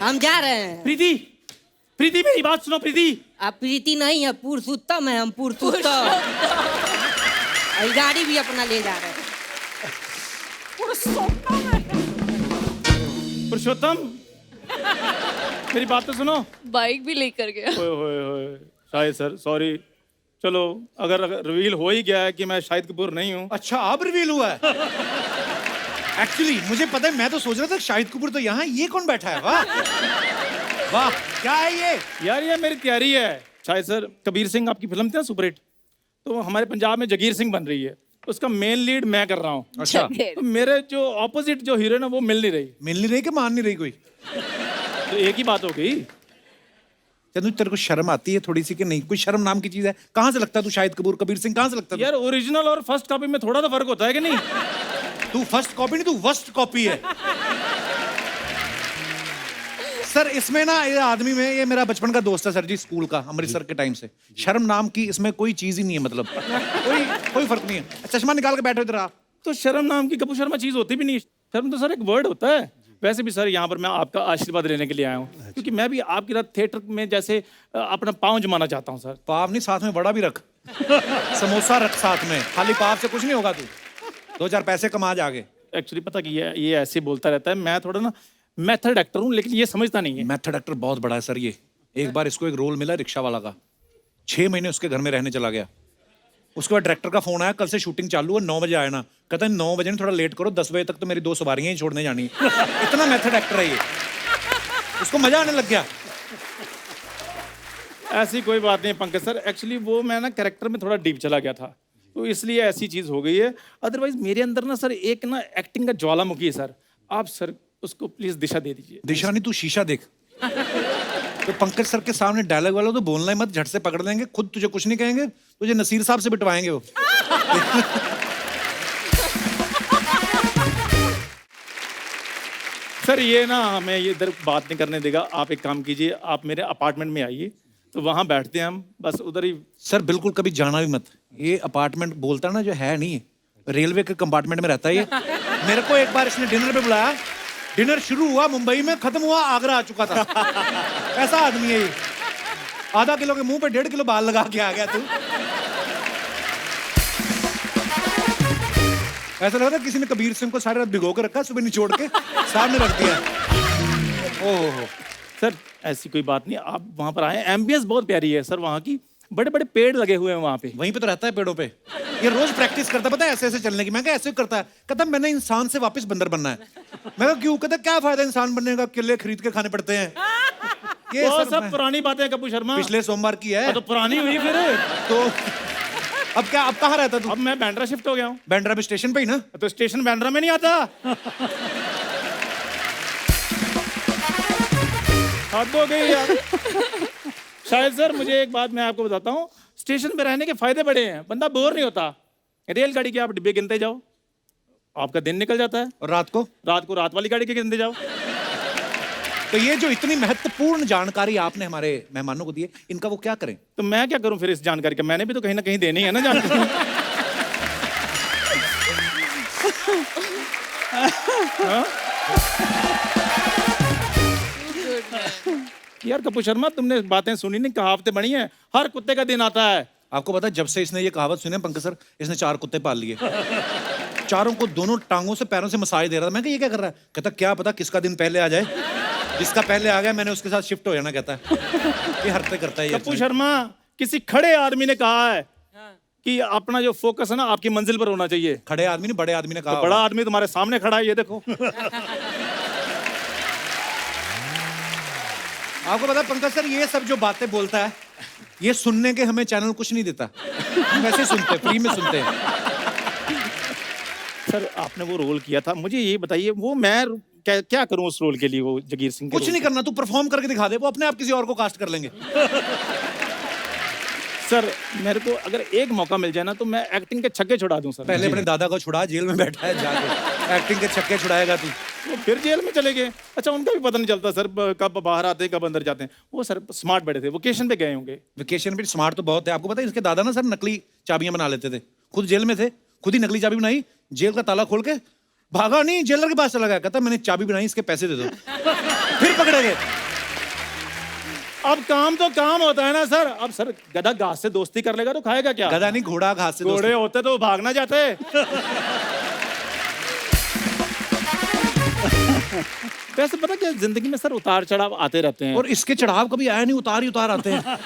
हम जा रहे हैं। प्रीति, प्रीति मेरी बात सुनो प्रीति। आप प्रीति नहीं है, पुरुषोत्तम है हम, पुरुषोत्तम। और गाड़ी भी अपना ले जा रहे हैं। पुरुषोत्तम मेरी बात तो सुनो। बाइक भी लेकर गया। ओए होए होए, शाहिद सर सॉरी। चलो अगर रिवील हो ही गया है कि मैं शाहिद कपूर नहीं हूँ। अच्छा अब रिवील हुआ है। एक्चुअली मुझे पता है, मैं तो सोच रहा था शाहिद कपूर तो यहाँ, ये कौन बैठा है? वाह वाह, क्या है ये? यार ये मेरी तैयारी है। शाहिद सर, कबीर सिंह आपकी फिल्म थी ना सुपरहिट, तो हमारे पंजाब में जगीर सिंह बन रही है, उसका मेन लीड मैं कर रहा हूँ। अच्छा तो मेरे जो ऑपोजिट जो हीरोइन है वो मिल नहीं रही, मिल नहीं रही कि मान नहीं रही कोई? तो एक ही बात हो गई। चंदू तेरे को शर्म आती है थोड़ी सी कि नहीं? कोई शर्म नाम की चीज है? कहाँ से लगता है तू शाहिद कपूर? कबीर सिंह कहाँ से लगता है? यार ओरिजिनल और फर्स्ट कॉपी में थोड़ा तो फर्क होता है कि नहीं? तू फर्स्ट कॉपी नहीं, तू वर्स्ट कॉपी है। सर इसमें ना ये आदमी में, ये मेरा बचपन का दोस्त है सर जी, स्कूल का, अमृतसर के टाइम से। शर्म नाम की इसमें कोई चीज ही नहीं है, मतलब कोई फर्क नहीं है। चश्मा निकाल के बैठो इधर आप। तो शर्म नाम की कपूर शर्मा चीज होती भी नहीं। शर्म तो सर एक वर्ड होता है। वैसे भी सर यहाँ पर मैं आपका आशीर्वाद लेने के लिए आया हूँ, क्योंकि मैं भी आपकी तरह थिएटर में जैसे अपना पाँव जमाना चाहता हूँ सर। पाव नहीं, साथ में वड़ा भी रख, समोसा रख साथ में, खाली पाव से कुछ नहीं होगा। तू 2-4 पैसे कमा जाके। एक्चुअली पता कि ये ऐसे बोलता रहता है, मैं थोड़ा ना मेथड एक्टर हूँ, लेकिन ये समझता नहीं है। मेथड एक्टर बहुत बड़ा है सर ये। एक बार इसको एक रोल मिला रिक्शा वाला का, 6 महीने उसके घर में रहने चला गया। उसके बाद डायरेक्टर का फोन आया, कल से शूटिंग चालू है, 9 बजे आया ना। कहता है 9 बजे नहीं, थोड़ा लेट करो, 10 बजे तक तो मेरी 2 सवारियां ही छोड़ने जानी है। इतना मेथड एक्टर है ये, उसको मजा आने लग गया। ऐसी कोई बात नहीं पंकज सर, एक्चुअली वो मैं ना कैरेक्टर में थोड़ा डीप चला गया था, तो इसलिए ऐसी चीज हो गई है। अदरवाइज मेरे अंदर ना सर एक ना एक्टिंग का ज्वालामुखी है सर। आप सर उसको प्लीज दिशा दे दीजिए। दिशा नहीं, तू शीशा देख। तो पंकज सर के सामने डायलॉग वाला तो बोलना ही मत, झट से पकड़ लेंगे, खुद तुझे कुछ नहीं कहेंगे, तुझे नसीर साहब से बिटवाएंगे वो। सर ये ना हमें ये इधर बात नहीं करने देगा। आप एक काम कीजिए, आप मेरे अपार्टमेंट में आइए, तो वहां बैठते हैं हम, बस उधर ही। सर बिल्कुल कभी जाना भी मत। ये अपार्टमेंट बोलता है ना, जो है नहीं, रेलवे के कंपार्टमेंट में रहता है ये। मेरे को एक बार इसने डिनर पे बुलाया, डिनर शुरू हुआ मुंबई में, खत्म हुआ आगरा आ चुका था। ऐसा आदमी है ये। आधा किलो के मुंह पे 1.5 किलो बाल लगा के आ गया तू। ऐसा लग रहा है किसी ने कबीर सिंह को सारी रात भिगो के रखा, सुबह निचोड़ के सामने रख दिया। ओहो सर ऐसी कोई बात नहीं, आप वहां पर आए, एम्बियंस बहुत प्यारी है सर वहाँ की, बड़े बड़े पेड़ लगे हुए हैं वहाँ पे। वहीं पे तो रहता है पेड़ों पे। ये रोज प्रैक्टिस करता, पता है, ऐसे ऐसे चलने की। मैं कहा ऐसे करता है, कहता मैंने इंसान से वापस बंदर बनना है। मैं कहा क्यों? कहता क्या फायदा इंसान बनने का, किले खरीद के खाने पड़ते हैं। ये वो सर सब पुरानी बातें हैं कपूर शर्मा, पिछले सोमवार की है। तो पुरानी हुई फिर। तो अब क्या, अब कहाँ रहता तू? अब मैं बैंड्रा शिफ्ट हो गया हूँ। बैंड्रा में स्टेशन पे ही ना? तो स्टेशन बैंड्रा में नहीं आता। हद हो गई यार। शायद सर मुझे एक बात मैं आपको बताता हूँ, स्टेशन पे रहने के फायदे बड़े हैं, बंदा बोर नहीं होता। रेलगाड़ी के आप डिब्बे गिनते जाओ, आपका दिन निकल जाता है। और रात को रात वाली गाड़ी के गिनते जाओ। तो ये जो इतनी महत्वपूर्ण जानकारी आपने हमारे मेहमानों को दी है, इनका वो क्या करें? तो मैं क्या करूं फिर इस जानकारी का? मैंने भी तो कहीं ना कहीं देनी है ना जानकारी। हाँ? यार कपूर शर्मा, तुमने बातें सुनी नहीं, कहावतें बनी हैं, हर कुत्ते का दिन आता है। आपको पता है, जब से इसने ये कहावत सुनी है पंकज सर, इसने 4 कुत्ते पाल लिए। चारों को दोनों टांगों से पैरों से मसाज दे रहा था। मैं कहा ये क्या कर रहा है? कहता क्या पता किसका दिन पहले आ जाए, जिसका पहले आ गया मैंने उसके साथ शिफ्ट हो जाना। कहता है ये हरकतें करता है ये। कपूर शर्मा, किसी खड़े आदमी ने कहा है कि अपना जो फोकस है ना आपकी मंजिल पर होना चाहिए। खड़े आदमी ने, बड़े आदमी ने कहा। तो बड़ा आदमी तुम्हारे सामने खड़ा है, ये देखो। आपको पता है पंकज सर, ये सब जो बातें बोलता है, ये सुनने के हमें चैनल कुछ नहीं देता। हम वैसे सुनते हैं, फ्री में सुनते हैं। सर आपने वो रोल किया था, मुझे ये बताइए, वो मैं क्या करूं उस रोल के लिए? वो जगीर सिंह के कुछ रोल नहीं करना, तू परफॉर्म करके दिखा दे, वो अपने आप किसी और को कास्ट कर लेंगे। सर मेरे को अगर एक मौका मिल जाए ना, तो मैं एक्टिंग के छक्के छुड़ा दूं सर। पहले अपने दादा को छुड़ा, जेल में बैठा है जाके एक्टिंग के छक्के छुड़ाएगा तू। वो फिर जेल में चले गए। अच्छा, उनका भी पता नहीं चलता सर, कब बाहर आते हैं कब अंदर जाते हैं। वो सर स्मार्ट बड़े थे, वोकेशन पे गए होंगे। वेकेशन भी स्मार्ट तो बहुत है। आपको पता है इसके दादा ना सर नकली चाबियां बना लेते थे, खुद जेल में थे, खुद ही नकली चाबी बनाई, जेल का ताला खोल के भागा नहीं, जेलर के पास चला गया, कहता मैंने चाबी बनाई, इसके पैसे दे दो। फिर पकड़े गए। अब काम तो काम होता है ना सर। अब सर गधा घास से दोस्ती कर लेगा तो खाएगा क्या? गधा नहीं, घोड़ा घास से घोड़े होते तो वो भागना जाते। वैसे पता क्या, जिंदगी में सर उतार चढ़ाव आते रहते हैं। और इसके चढ़ाव कभी आया नहीं, उतार ही उतार आते हैं।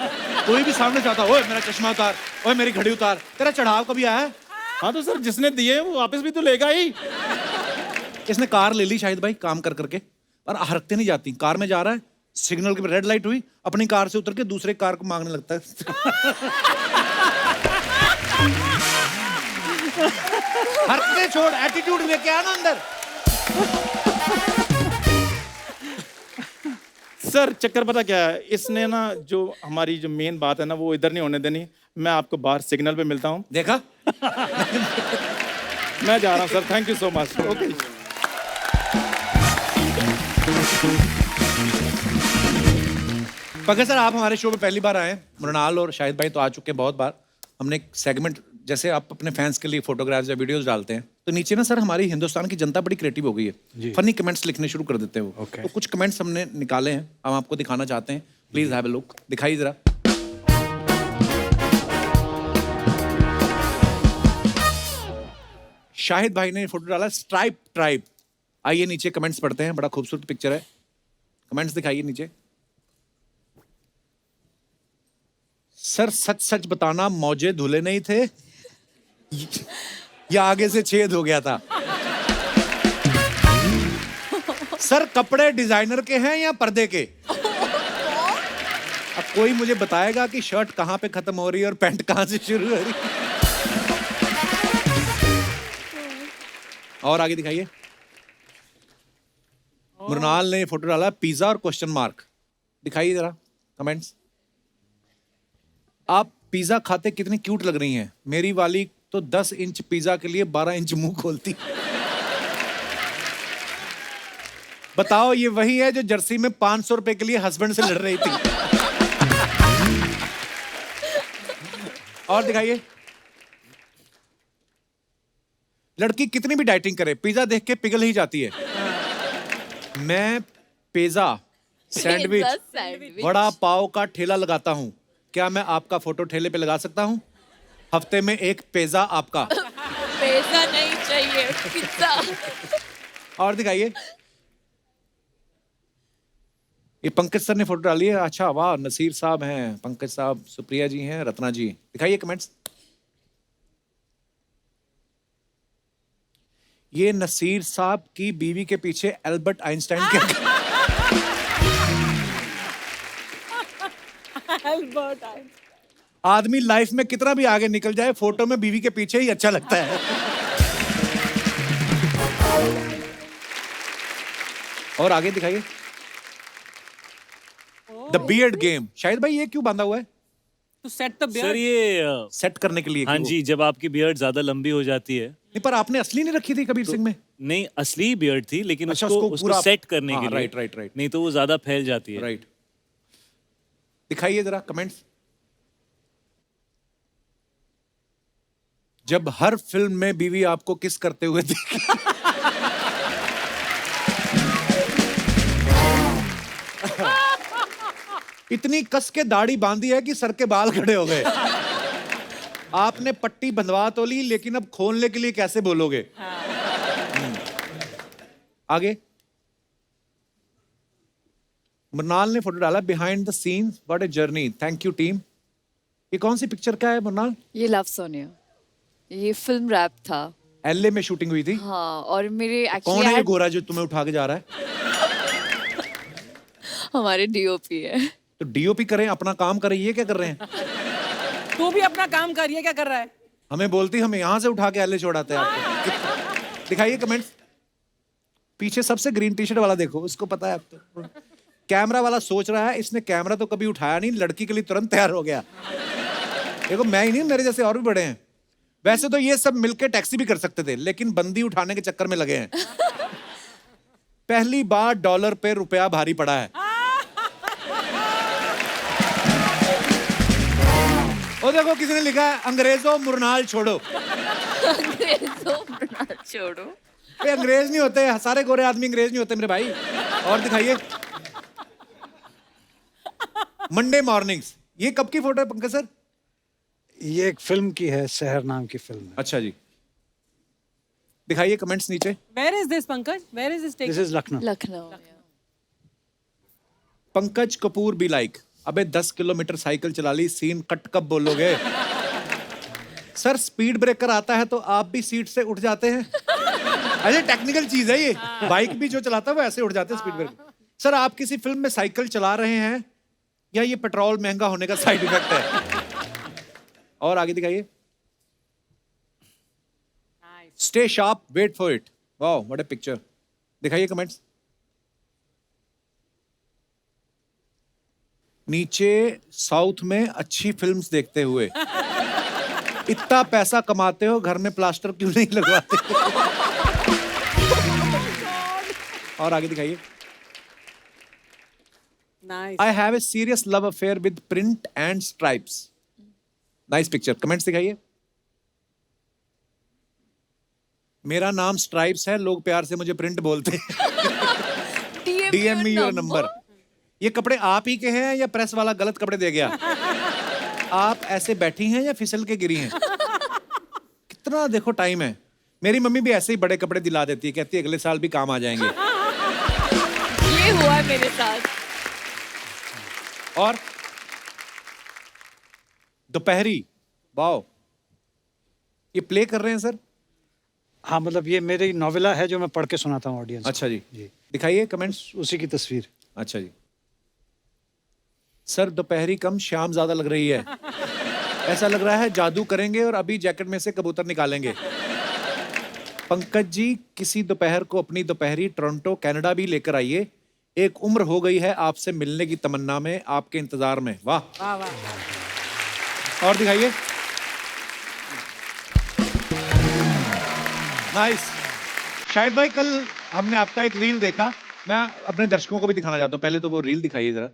कोई भी सामने चाहता, ओए मेरा चश्मा उतार, ओए मेरी घड़ी उतार, तेरा चढ़ाव कभी आया? हाँ तो सर जिसने दिए वो वापस भी तो लेगा ही। इसने कार ले ली शाहिद भाई काम कर करके, पर हरकतें नहीं जाती। कार में जा रहा है, सिग्नल की रेड लाइट हुई, अपनी कार से उतर के दूसरे कार को मांगने लगता है। हरकतें छोड़, एटीट्यूड लेके आना अंदर। सर चक्कर पता क्या है, इसने ना जो हमारी जो मेन बात है ना, वो इधर नहीं होने देनी। मैं आपको बाहर सिग्नल पे मिलता हूँ। देखा? मैं जा रहा हूँ sir, thank you so much. Okay. Pankaj sir, आप हमारे शो में पहली बार आए। मृणाल और शाहिद भाई तो आ चुके हैं बहुत बार। हमने एक सेगमेंट, जैसे आप अपने फैंस के लिए फोटोग्राफ्स या वीडियोस डालते हैं, तो नीचे ना सर हमारी हिंदुस्तान की जनता बड़ी क्रिएटिव हो गई है, फनी कमेंट्स लिखने शुरू कर देते हैं वो। तो कुछ कमेंट्स हमने निकाले हैं, हम आपको दिखाना चाहते हैं। प्लीज हैव अ लुक, दिखाइए जरा। शाहिद भाई ने फोटो डाला, स्ट्राइप ट्राइब। आइए नीचे कमेंट्स पढ़ते हैं, बड़ा खूबसूरत पिक्चर है। कमेंट्स दिखाइए नीचे। सर सच सच बताना, मौजे धुले नहीं थे या आगे से छेद हो गया था? सर कपड़े डिजाइनर के हैं या पर्दे के? अब कोई मुझे बताएगा कि शर्ट कहाँ पे खत्म हो रही है और पैंट कहाँ से शुरू हो रही है? और आगे दिखाइए। मृणाल ने फोटो डाला पिज्जा और क्वेश्चन मार्क। दिखाइए जरा कमेंट्स। आप पिज्जा खाते कितनी क्यूट लग रही हैं। मेरी वाली तो 10 इंच पिज्जा के लिए 12 इंच मुंह खोलती। बताओ ये वही है जो जर्सी में 500 रुपए के लिए हस्बैंड से लड़ रही थी। और दिखाइए। लड़की कितनी भी डाइटिंग करे, पिज्जा देख के पिघल ही जाती है। मैं pizza, sandwich, sandwich vada pav का ठेला लगाता हूं। क्या मैं आपका फोटो ठेले पे लगा सकता हूं? हफ्ते में एक पिज्जा आपका। पैसा नहीं चाहिए, पिज्जा। और दिखाइए। ये पंकज सर ने फोटो डाली है। अच्छा वाह, नसीर साहब हैं, पंकज साहब, सुप्रिया जी हैं, रत्ना जी। दिखाइए कमेंट्स। ये नसीर साहब की बीवी के पीछे एल्बर्ट आइंस्टाइन के आदमी लाइफ में कितना भी आगे निकल जाए, फोटो में बीवी के पीछे ही अच्छा लगता है। और आगे दिखाइए। The beard game. शायद भाई ये क्यों बांधा हुआ है? To set the beard. Sir ये सेट करने के लिए। हाँ कि वो- जी, जब आपकी बियर्ड ज्यादा लंबी हो जाती है। नहीं, पर आपने असली नहीं रखी थी कबीर सिंह में? नहीं, असली बियर्ड थी, लेकिन अच्छा, उसको उसको पूरा- सेट करने हाँ, के लिए। Right, right, right. नहीं तो वो ज्यादा फैल जाती है। राइट। दिखाइए जरा कमेंट्स। जब हर फिल्म में बीवी आपको किस करते हुए दिखे। इतनी कस के दाढ़ी बांधी है कि सर के बाल खड़े हो गए। आपने पट्टी बंधवा तो ली, लेकिन अब खोलने के लिए कैसे बोलोगे? आगे। मृणाल ने फोटो डाला behind the scenes, what a journey. Thank you team. ये कौन सी पिक्चर का है मृणाल? ये लव सोनिया, ये फिल्म रैप था। एलए में शूटिंग हुई थी। हाँ, और मेरे कौन है ये एक्चुअली गोरा जो तुम्हें उठा के जा रहा है? हमारे डीओपी है। तो डीओपी करें, अपना काम करें, ये क्या कर रहे हैं? तू भी अपना काम करिए, क्या कर रहा है? हमें बोलती, हम यहां से उठा के एलए छोड़ाते हैं आपको। दिखाइए कमेंट्स। पीछे सबसे ग्रीन टी शर्ट वाला देखो, उसको पता है अब तो। कैमरा वाला सोच रहा है इसने कैमरा तो कभी उठाया नहीं, लड़की के लिए तुरंत तैयार हो गया। देखो मैं ही नहीं, मेरे जैसे और भी बड़े हैं। वैसे तो ये सब मिलके टैक्सी भी कर सकते थे, लेकिन बंदी उठाने के चक्कर में लगे हैं। पहली बार डॉलर पे रुपया भारी पड़ा है। ओ देखो किसी ने लिखा है अंग्रेजों मुरनाल छोड़ो। छोड़ो। ये अंग्रेज नहीं होते, सारे गोरे आदमी अंग्रेज नहीं होते मेरे भाई। और दिखाइए। Monday mornings. ये कब की फोटो है पंकज सर? ये एक फिल्म की है, शहर नाम की फिल्म है। अच्छा जी। दिखाइए कमेंट्स नीचे। Where is this, Pankaj? Where is this this taken? Is Lucknow. Lucknow. Pankaj Kapoor be like, अबे 10 किलोमीटर साइकिल चला ली, सीन कट कब बोलोगे? सर स्पीड ब्रेकर आता है तो आप भी सीट से उठ जाते हैं? अरे टेक्निकल चीज है ये। बाइक भी जो चलाता है वो ऐसे उठ जाते हैं स्पीड ब्रेकर। सर आप किसी फिल्म में साइकिल चला रहे हैं या ये पेट्रोल महंगा होने का साइड इफेक्ट है? और आगे दिखाइए। Stay sharp, wait for it. Wow what a picture. दिखाइए कमेंट्स। नीचे साउथ में अच्छी फिल्म्स देखते हुए। इतना पैसा कमाते हो, घर में प्लास्टर क्यों नहीं लगवाते? और आगे दिखाइए। Nice. I have a serious love affair with print and stripes. Nice picture. Comments दिखाइए। मेरा नाम स्ट्राइप्स है, लोग प्यार से मुझे प्रिंट बोलते हैं। DM me your number. ये कपड़े आप ही के हैं या प्रेस वाला गलत कपड़े दे गया? आप ऐसे बैठी हैं या फिसल के गिरी हैं? कितना देखो टाइम है। मेरी मम्मी भी ऐसे ही बड़े कपड़े दिला देती है, कहती है अगले साल भी काम आ जाएंगे। ये हुआ है मेरे साथ। और दोपहरी, वाओ, ये प्ले कर रहे हैं सर? हाँ, मतलब ये मेरी नॉवेला है जो मैं पढ़ के सुनाता हूँ ऑडियंस अच्छा जी, जी, दिखाइए कमेंट्स। उसी की तस्वीर। अच्छा जी। सर दोपहरी कम शाम ज्यादा लग रही है। ऐसा लग रहा है जादू करेंगे और अभी जैकेट में से कबूतर निकालेंगे। पंकज जी, किसी दोपहर को अपनी दोपहरी टोरंटो कनाडा भी लेकर आइए। एक उम्र हो गई है आपसे मिलने की तमन्ना में, आपके इंतजार में। वाह वाह वाह। और दिखाइए। नाइस। शाहिद भाई, कल हमने आपका एक रील देखा, मैं अपने दर्शकों को भी दिखाना चाहता हूँ। पहले तो वो रील दिखाइए जरा।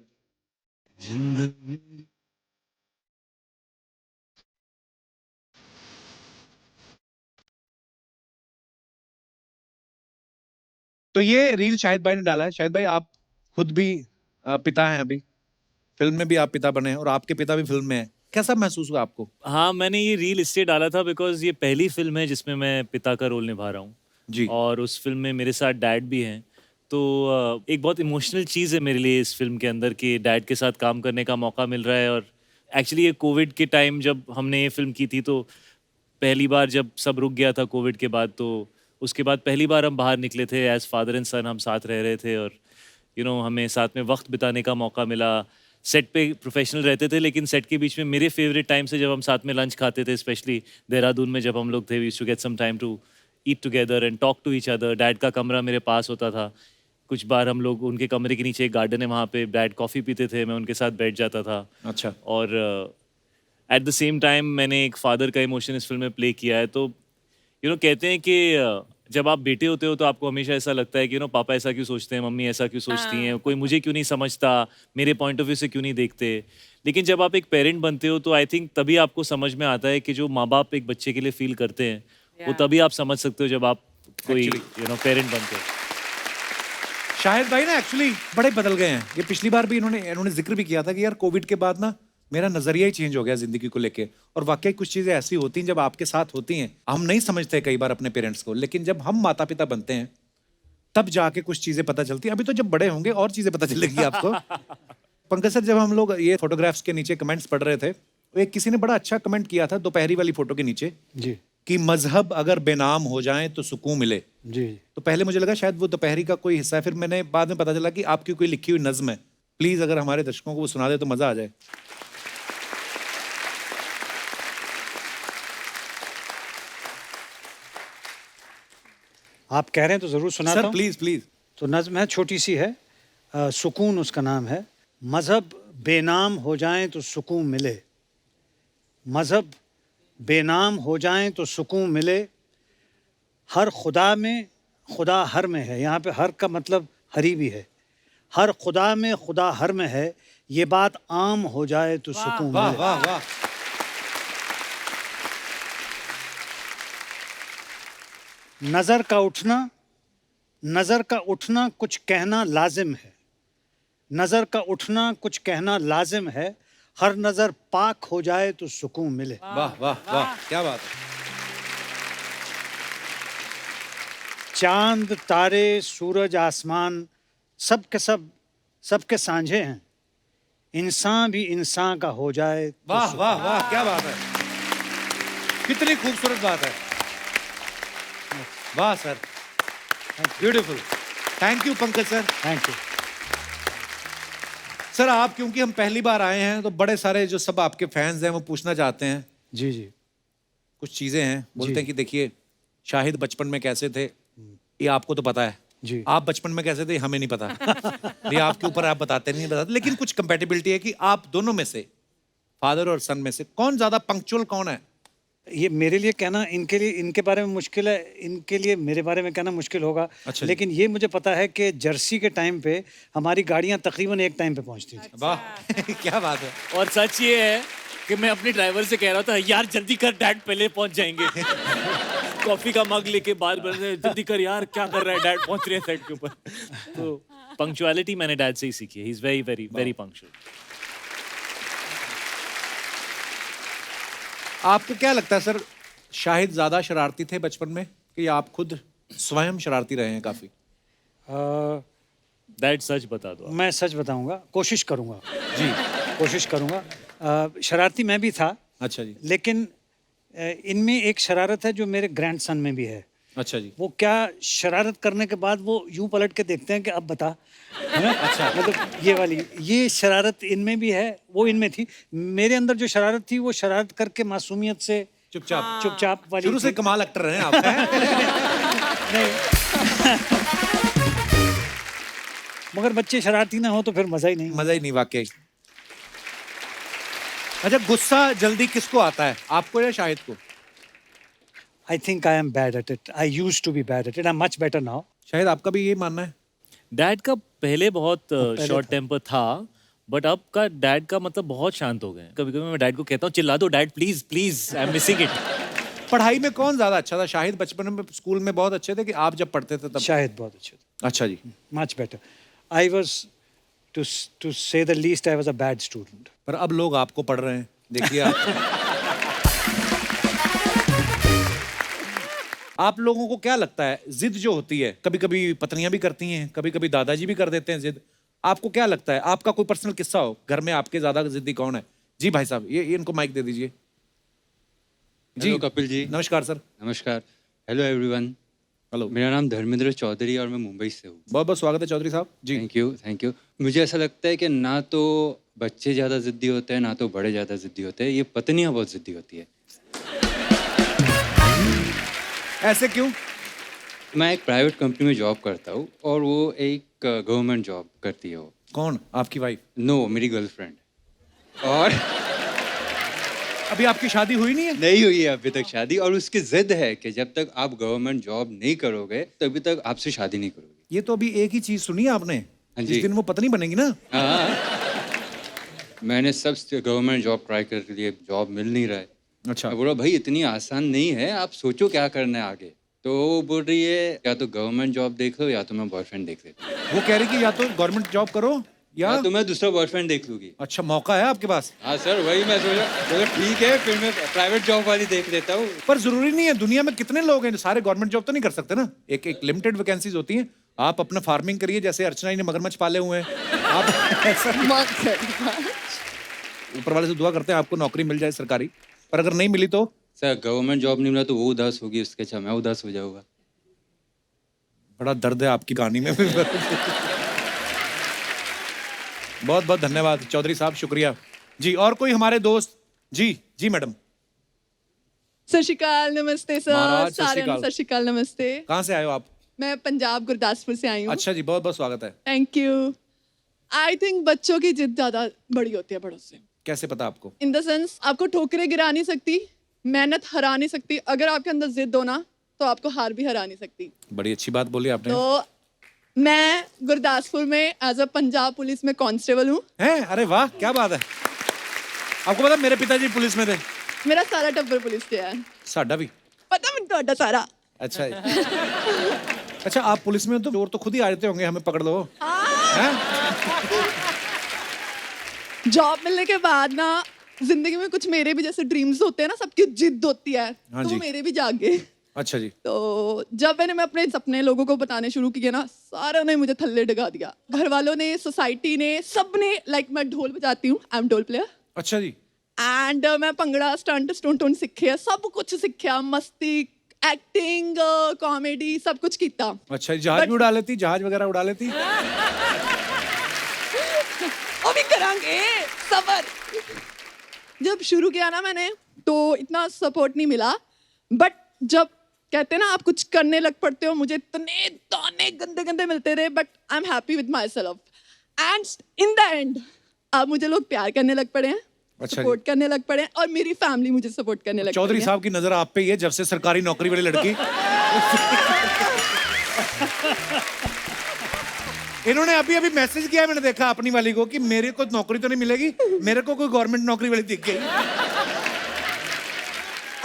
तो ये रील शाहिद भाई ने डाला है। शाहिद भाई, आप खुद भी पिता हैं, अभी फिल्म में भी आप पिता बने हैं और आपके पिता भी फिल्म में हैं। कैसा महसूस हुआ आपको? हाँ, मैंने ये रील इसलिए डाला था बिकॉज ये पहली फिल्म है जिसमें मैं पिता का रोल निभा रहा हूँ जी। और उस फिल्म में मेरे साथ डैड भी हैं। तो एक बहुत इमोशनल चीज़ है मेरे लिए इस फिल्म के अंदर कि डैड के साथ काम करने का मौका मिल रहा है। और एक्चुअली ये कोविड के टाइम जब हमने ये फिल्म की थी तो पहली बार जब सब रुक गया था कोविड के बाद, तो उसके बाद पहली बार हम बाहर निकले थे एज फादर एंड सन, हम साथ रह रहे थे और हमें साथ में वक्त बिताने का मौका मिला। सेट पे प्रोफेशनल रहते थे लेकिन सेट के बीच में मेरे फेवरेट टाइम से जब हम साथ में लंच खाते थे, स्पेशली देहरादून में जब हम लोग थे, we used to get some time to eat together and talk to each other. Dad का कमरा मेरे पास होता था, कुछ बार हम लोग उनके कमरे के नीचे एक गार्डन है, वहाँ पे डैड कॉफ़ी पीते थे, मैं उनके साथ बैठ जाता था। अच्छा। और एट द सेम टाइम मैंने एक फादर का इमोशन इस फिल्म में प्ले किया है। तो कहते हैं कि जब आप बेटे होते हो तो आपको हमेशा ऐसा लगता है कि पापा ऐसा क्यों सोचते हैं, मम्मी ऐसा क्यों सोचती हैं, कोई मुझे क्यों नहीं समझता, मेरे पॉइंट ऑफ व्यू से क्यों नहीं देखते। लेकिन जब आप एक पेरेंट बनते हो तो आई थिंक तभी आपको समझ में आता है कि जो माँ बाप एक बच्चे के लिए फील करते हैं वो तभी आप समझ सकते हो जब आप कोई पेरेंट बनते हो। शाहिद भाई ना एक्चुअली बड़े बदल गए हैं। ये पिछली बार भी इन्होंने जिक्र भी किया था कि यार कोविड के बाद ना मेरा नजरिया ही चेंज हो गया जिंदगी को लेके। और वाकई कुछ चीजें ऐसी होती हैं जब आपके साथ होती हैं, हम नहीं समझते कई बार अपने पेरेंट्स को, लेकिन जब हम माता पिता बनते हैं तब जाके कुछ चीजें पता चलती हैं। अभी तो जब बड़े होंगे और चीजें पता चलेगी आपको। पंकज सर, जब हम लोग ये फोटोग्राफ्स के नीचे कमेंट्स पढ़ रहे थे, तो एक किसी ने बड़ा अच्छा कमेंट किया था दोपहरी वाली फोटो के नीचे जी कि मजहब अगर बेनाम हो जाए तो सुकून मिले। जी। तो पहले मुझे लगा शायद वो दोपहरी का कोई हिस्सा है, फिर मैंने बाद में पता चला कि आपकी कोई लिखी हुई नज्म है। प्लीज अगर हमारे दर्शकों को वो सुना दे तो मजा आ जाए। आप कह रहे हैं तो जरूर सुनाता सर हूँ। Please please. तो नज्म है, छोटी सी है, सुकून उसका नाम है। मजहब बेनाम हो जाए तो सुकून मिले, मजहब बेनाम हो जाए तो सुकून मिले, हर खुदा में खुदा हर में है। यहाँ पे हर का मतलब हरी भी है। हर खुदा में खुदा हर में है, ये बात आम हो जाए तो सुकून वाह मिले। वाह वाह। नजर का उठना कुछ कहना लाजिम है, नजर का उठना कुछ कहना लाजिम है, हर नजर पाक हो जाए तो सुकून मिले। वाह वाह वाह, क्या बात है। चांद तारे सूरज आसमान सबके सांझे हैं, इंसान भी इंसान का हो जाए तो वाह वाह वाह, क्या बात है। कितनी खूबसूरत बात है। वाह sir, beautiful. Thank you Pankaj sir. Thank you. Sir आप, क्योंकि हम पहली बार आए हैं तो बड़े सारे जो सब आपके फैंस हैं वो पूछना चाहते हैं। जी जी। कुछ चीजें हैं, बोलते हैं कि देखिए शाहिद बचपन में कैसे थे ये आपको तो पता है जी। आप बचपन में कैसे थे हमें नहीं पता। ये आपके ऊपर आप बताते नहीं बताते, लेकिन कुछ कंपेटिबिलिटी है कि आप दोनों में से, फादर और सन में से कौन ज्यादा पंक्चुअल कौन है? ये मेरे लिए कहना, इनके लिए इनके बारे में मुश्किल है, इनके लिए मेरे बारे में कहना मुश्किल होगा। अच्छा। लेकिन ये मुझे पता है कि जर्सी के टाइम पे हमारी गाड़ियां तकरीबन एक टाइम पे पहुंचती थी। वाह क्या बात है। और सच ये है कि मैं अपने ड्राइवर से कह रहा था यार जल्दी कर, डैड पहले पहुंच जाएंगे। कॉफी का मग लेके बात बन रहे, जल्दी कर यार, क्या कर रहा है, डैड पहुंच रहे हैं सेट के ऊपर। तो पंक्चुअलिटी मैंने डैड से ही सीखी है। He is very very very punctual. आपको क्या लगता है सर, शाहिद ज्यादा शरारती थे बचपन में कि आप खुद स्वयं शरारती रहे हैं काफी? डैड सच बता दो। मैं सच बताऊंगा, कोशिश करूंगा जी। कोशिश करूंगा। शरारती मैं भी था, अच्छा जी, लेकिन इनमें एक शरारत है जो मेरे ग्रैंडसन में भी है। अच्छा जी। वो क्या शरारत करने के बाद वो यूं पलट के देखते हैं कि अब बता, है ना? अच्छा, मतलब ये वाली, ये शरारत इनमें भी है, वो इनमें थी। मेरे अंदर जो शरारत थी वो शरारत करके मासूमियत से चुपचाप वाली शुरू से थी। कमाल एक्टर रहे हैं आप, हैं? मगर बच्चे शरारती ना हो तो फिर मजा ही नहीं। मजा ही नहीं वाकई। अच्छा, गुस्सा जल्दी किसको आता है, आपको या शाहिद को? I think I am bad at it. I used to be bad at it. I am much better now. शायद आपका भी ये मानना है? डैड का पहले बहुत शॉर्ट था। टेम्पर था, बट अब का डैड का मतलब बहुत शांत हो गए। कभी कभी मैं डैड को कहता हूँ चिल्ला दो dad please please, I am missing it. पढ़ाई में कौन ज्यादा अच्छा था? शाहिद बचपन में स्कूल में बहुत अच्छे थे कि आप जब पढ़ते थे तब? शायद बहुत अच्छे थे। अच्छा जी। Much better. I was, to say the least, I was a bad student. पर अब लोग आपको पढ़ रहे हैं, देखिए आप। आप लोगों को क्या लगता है, जिद जो होती है, कभी कभी पत्नियां भी करती हैं, कभी कभी दादाजी भी कर देते हैं जिद, आपको क्या लगता है, आपका कोई पर्सनल किस्सा हो घर में, आपके ज्यादा जिद्दी कौन है? जी भाई साहब, ये इनको माइक दे दीजिए। हेलो कपिल जी। नमस्कार सर। नमस्कार। Hello everyone. हेलो। मेरा नाम धर्मेंद्र चौधरी और मैं मुंबई से हूँ। बहुत बहुत स्वागत है चौधरी साहब जी। Thank you. मुझे ऐसा लगता है कि ना तो बच्चे ज़्यादा ज़िद्दी होते हैं ना तो बड़े ज़्यादा ज़िद्दी होते हैं, ये पत्नियाँ बहुत ज़िद्दी होती है। ऐसे क्यों? मैं एक प्राइवेट कंपनी में जॉब करता हूँ और वो एक गवर्नमेंट जॉब करती है। वो कौन, आपकी वाइफ? नो, मेरी गर्लफ्रेंड। और अभी आपकी शादी हुई नहीं है? नहीं हुई है अभी तक शादी, और उसकी जिद है कि जब तक आप गवर्नमेंट जॉब नहीं करोगे तभी तक आपसे शादी नहीं करोगे। ये तो अभी एक ही चीज सुनी है आपने, हाँ जी। जिस दिन वो पत्नी बनेगी ना। हाँ, मैंने सब गवर्नमेंट जॉब ट्राई कर लिए, जॉब मिल नहीं रहा है। अच्छा। मैं बोला भाई इतनी आसान नहीं है, आप सोचो क्या करना है आगे। तो वो बोल रही है या तो गवर्नमेंट जॉब देख लो या तो मैं बॉयफ्रेंड देख लेता हूँ। वो कह रही कि या तो गवर्नमेंट जॉब करो या तो मैं दूसरा बॉयफ्रेंड देख लूंगी। अच्छा, मौका है आपके पास। हाँ सर, वही मैं सोचा, बोला ठीक है फिर मैं प्राइवेट जॉब वाली देख लेता हूँ। पर जरूरी नहीं है, दुनिया में कितने लोग हैं, सारे गवर्नमेंट जॉब तो नहीं कर सकते ना, एक लिमिटेड वैकेंसीज होती हैं। आप अपना फार्मिंग करिए, जैसे अर्चना जी ने मगरमच्छ पाले हुए हैं। आप ऐसा ऊपर वाले से दुआ करते हैं आपको नौकरी मिल जाए सरकारी, पर अगर नहीं मिली तो? सर गवर्नमेंट जॉब नहीं मिला तो वो उदास होगी, उसके अच्छा मैं उदास हो जाऊंगा। बड़ा दर्द है आपकी कहानी में। बहुत बहुत धन्यवाद चौधरी साहब, शुक्रिया जी। और कोई हमारे दोस्त? जी मैडम। सत श्री अकाल, नमस्ते सर। महाराज, सत श्री सारे अकाल। सत श्री अकाल, नमस्ते। कहाँ से आए हो आप? मैं पंजाब गुरदासपुर से आई हूँ। अच्छा जी, बहुत बहुत स्वागत है। Thank you. आई थिंक बच्चों की जिद ज्यादा बड़ी होती है बड़ों से। कैसे पता आपको? इन द सेंस, आपको ठोकरें गिरा नहीं सकती, मेहनत हरा नहीं सकती। अगर आपके अंदर जिद हो ना तो आपको हार भी हरा नहीं सकती। बड़ी अच्छी बात बोली आपने। तो मैं गुरदासपुर में एज अ पंजाब पुलिस में कांस्टेबल हूँ। हैं? अरे वाह, क्या बात है। आपको पता मेरे पिताजी पुलिस में थे। मेरा सारा टब्बर पुलिस से है। साडा भी। पता मैं ਤੁਹਾਡਾ सारा। अच्छा है। अच्छा, आप पुलिस में हो तो चोर तो खुद ही आ जाते होंगे, हमें पकड़ लो। हैं? जॉब मिलने के बाद ना जिंदगी में कुछ मेरे भी जैसे ड्रीम्स होते हैं ना, सबकी जिद होती है। हाँ तो जी। वो मेरे भी जाग गए। अच्छा जी। तो जब मैंने अपने सपने लोगों को बताने शुरू किए ना, सारों ने मुझे थल्ले डगा दिया। घर वालों ने, सोसाइटी ने, सबने। लाइक मैं ढोल बजाती हूँ, आई एम ढोल प्लेयर। अच्छा जी। एंड मैं भंगड़ा, स्टंट सीखे, सब कुछ सीखा, मस्ती, एक्टिंग, कॉमेडी, सब कुछ किया। अच्छा जी, जहाज भी उड़ा लेती, जहाज वगैरह उड़ा लेती? वो भी करांगे, सबर। जब शुरू किया ना मैंने तो इतना सपोर्ट नहीं मिला, बट जब कहते हैं ना आप कुछ करने लग पड़ते हो, मुझे इतने ताने गंदे गंदे मिलते रहे, but I am happy with my self. And in the end अब मुझे लोग प्यार करने लग पड़े हैं, अच्छा सपोर्ट करने लग पड़े हैं, और मेरी फैमिली मुझे सपोर्ट करने लग चौधरी पड़ी है। साहब की नजर आप पे ही है जब से सरकारी नौकरी वाली लड़की। इन्होंने अभी अभी मैसेज किया, मैंने देखा अपनी वाली को कि मेरे को नौकरी तो नहीं मिलेगी, मेरे को कोई गवर्नमेंट नौकरी वाली दिख गई।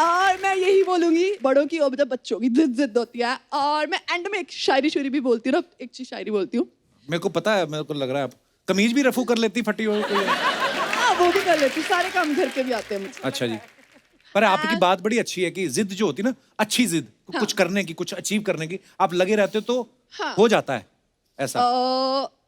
और मैं यही बोलूंगी, बड़ों की और बच्चों की जिद होती है। और मैं एंड में एक शायरी भी बोलती हूँ ना, एक चीज शायरी बोलती हूँ। मेरे को पता है, मेरे को लग रहा है आप कमीज भी रफू कर लेती फटी हो कोई। हाँ, वो भी कर लेती हूँ, सारे काम घर के भी आते हैं मुझे। अच्छा जी। पर आपकी बात बड़ी अच्छी है कि जिद जो होती है ना, अच्छी जिद, कुछ करने की, कुछ अचीव करने की, आप लगे रहते हो तो हो जाता है ऐसा।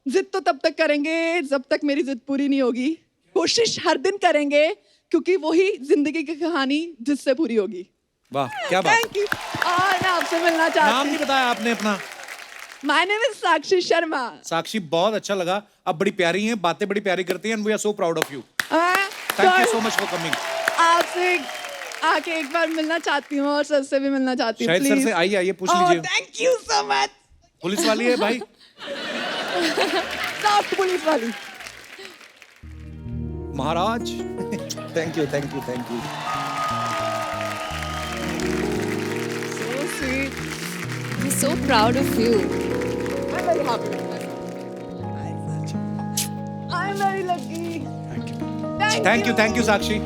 जिद तो तब तक करेंगे जब तक मेरी जिद पूरी नहीं होगी। कोशिश हर दिन करेंगे, क्योंकि वही जिंदगी की कहानी जिससे पूरी होगी। वाह क्या बात। Thank you. और मैं आपसे मिलना नाम चाहती नहीं हूँ। बताया आपने अपना। माय नेम इज साक्षी शर्मा। साक्षी, बहुत अच्छा लगा। आप बड़ी प्यारी हैं, बातें बड़ी प्यारी करती हैं, and we are so proud of you. मैं thank you so much for coming. आपसे आके एक बार मिलना चाहती हूँ और सर से भी मिलना चाहती हूँ। शायद सर से आइए आइए पूछ लीजिए। Thank you so much. Police वाली है भाई। सॉफ्ट पुलिस वाली। महाराज। Thank you thank you thank you. So sweet. I'm so proud of you. I'm very happy. I'm very lucky. Thank you Sakshi.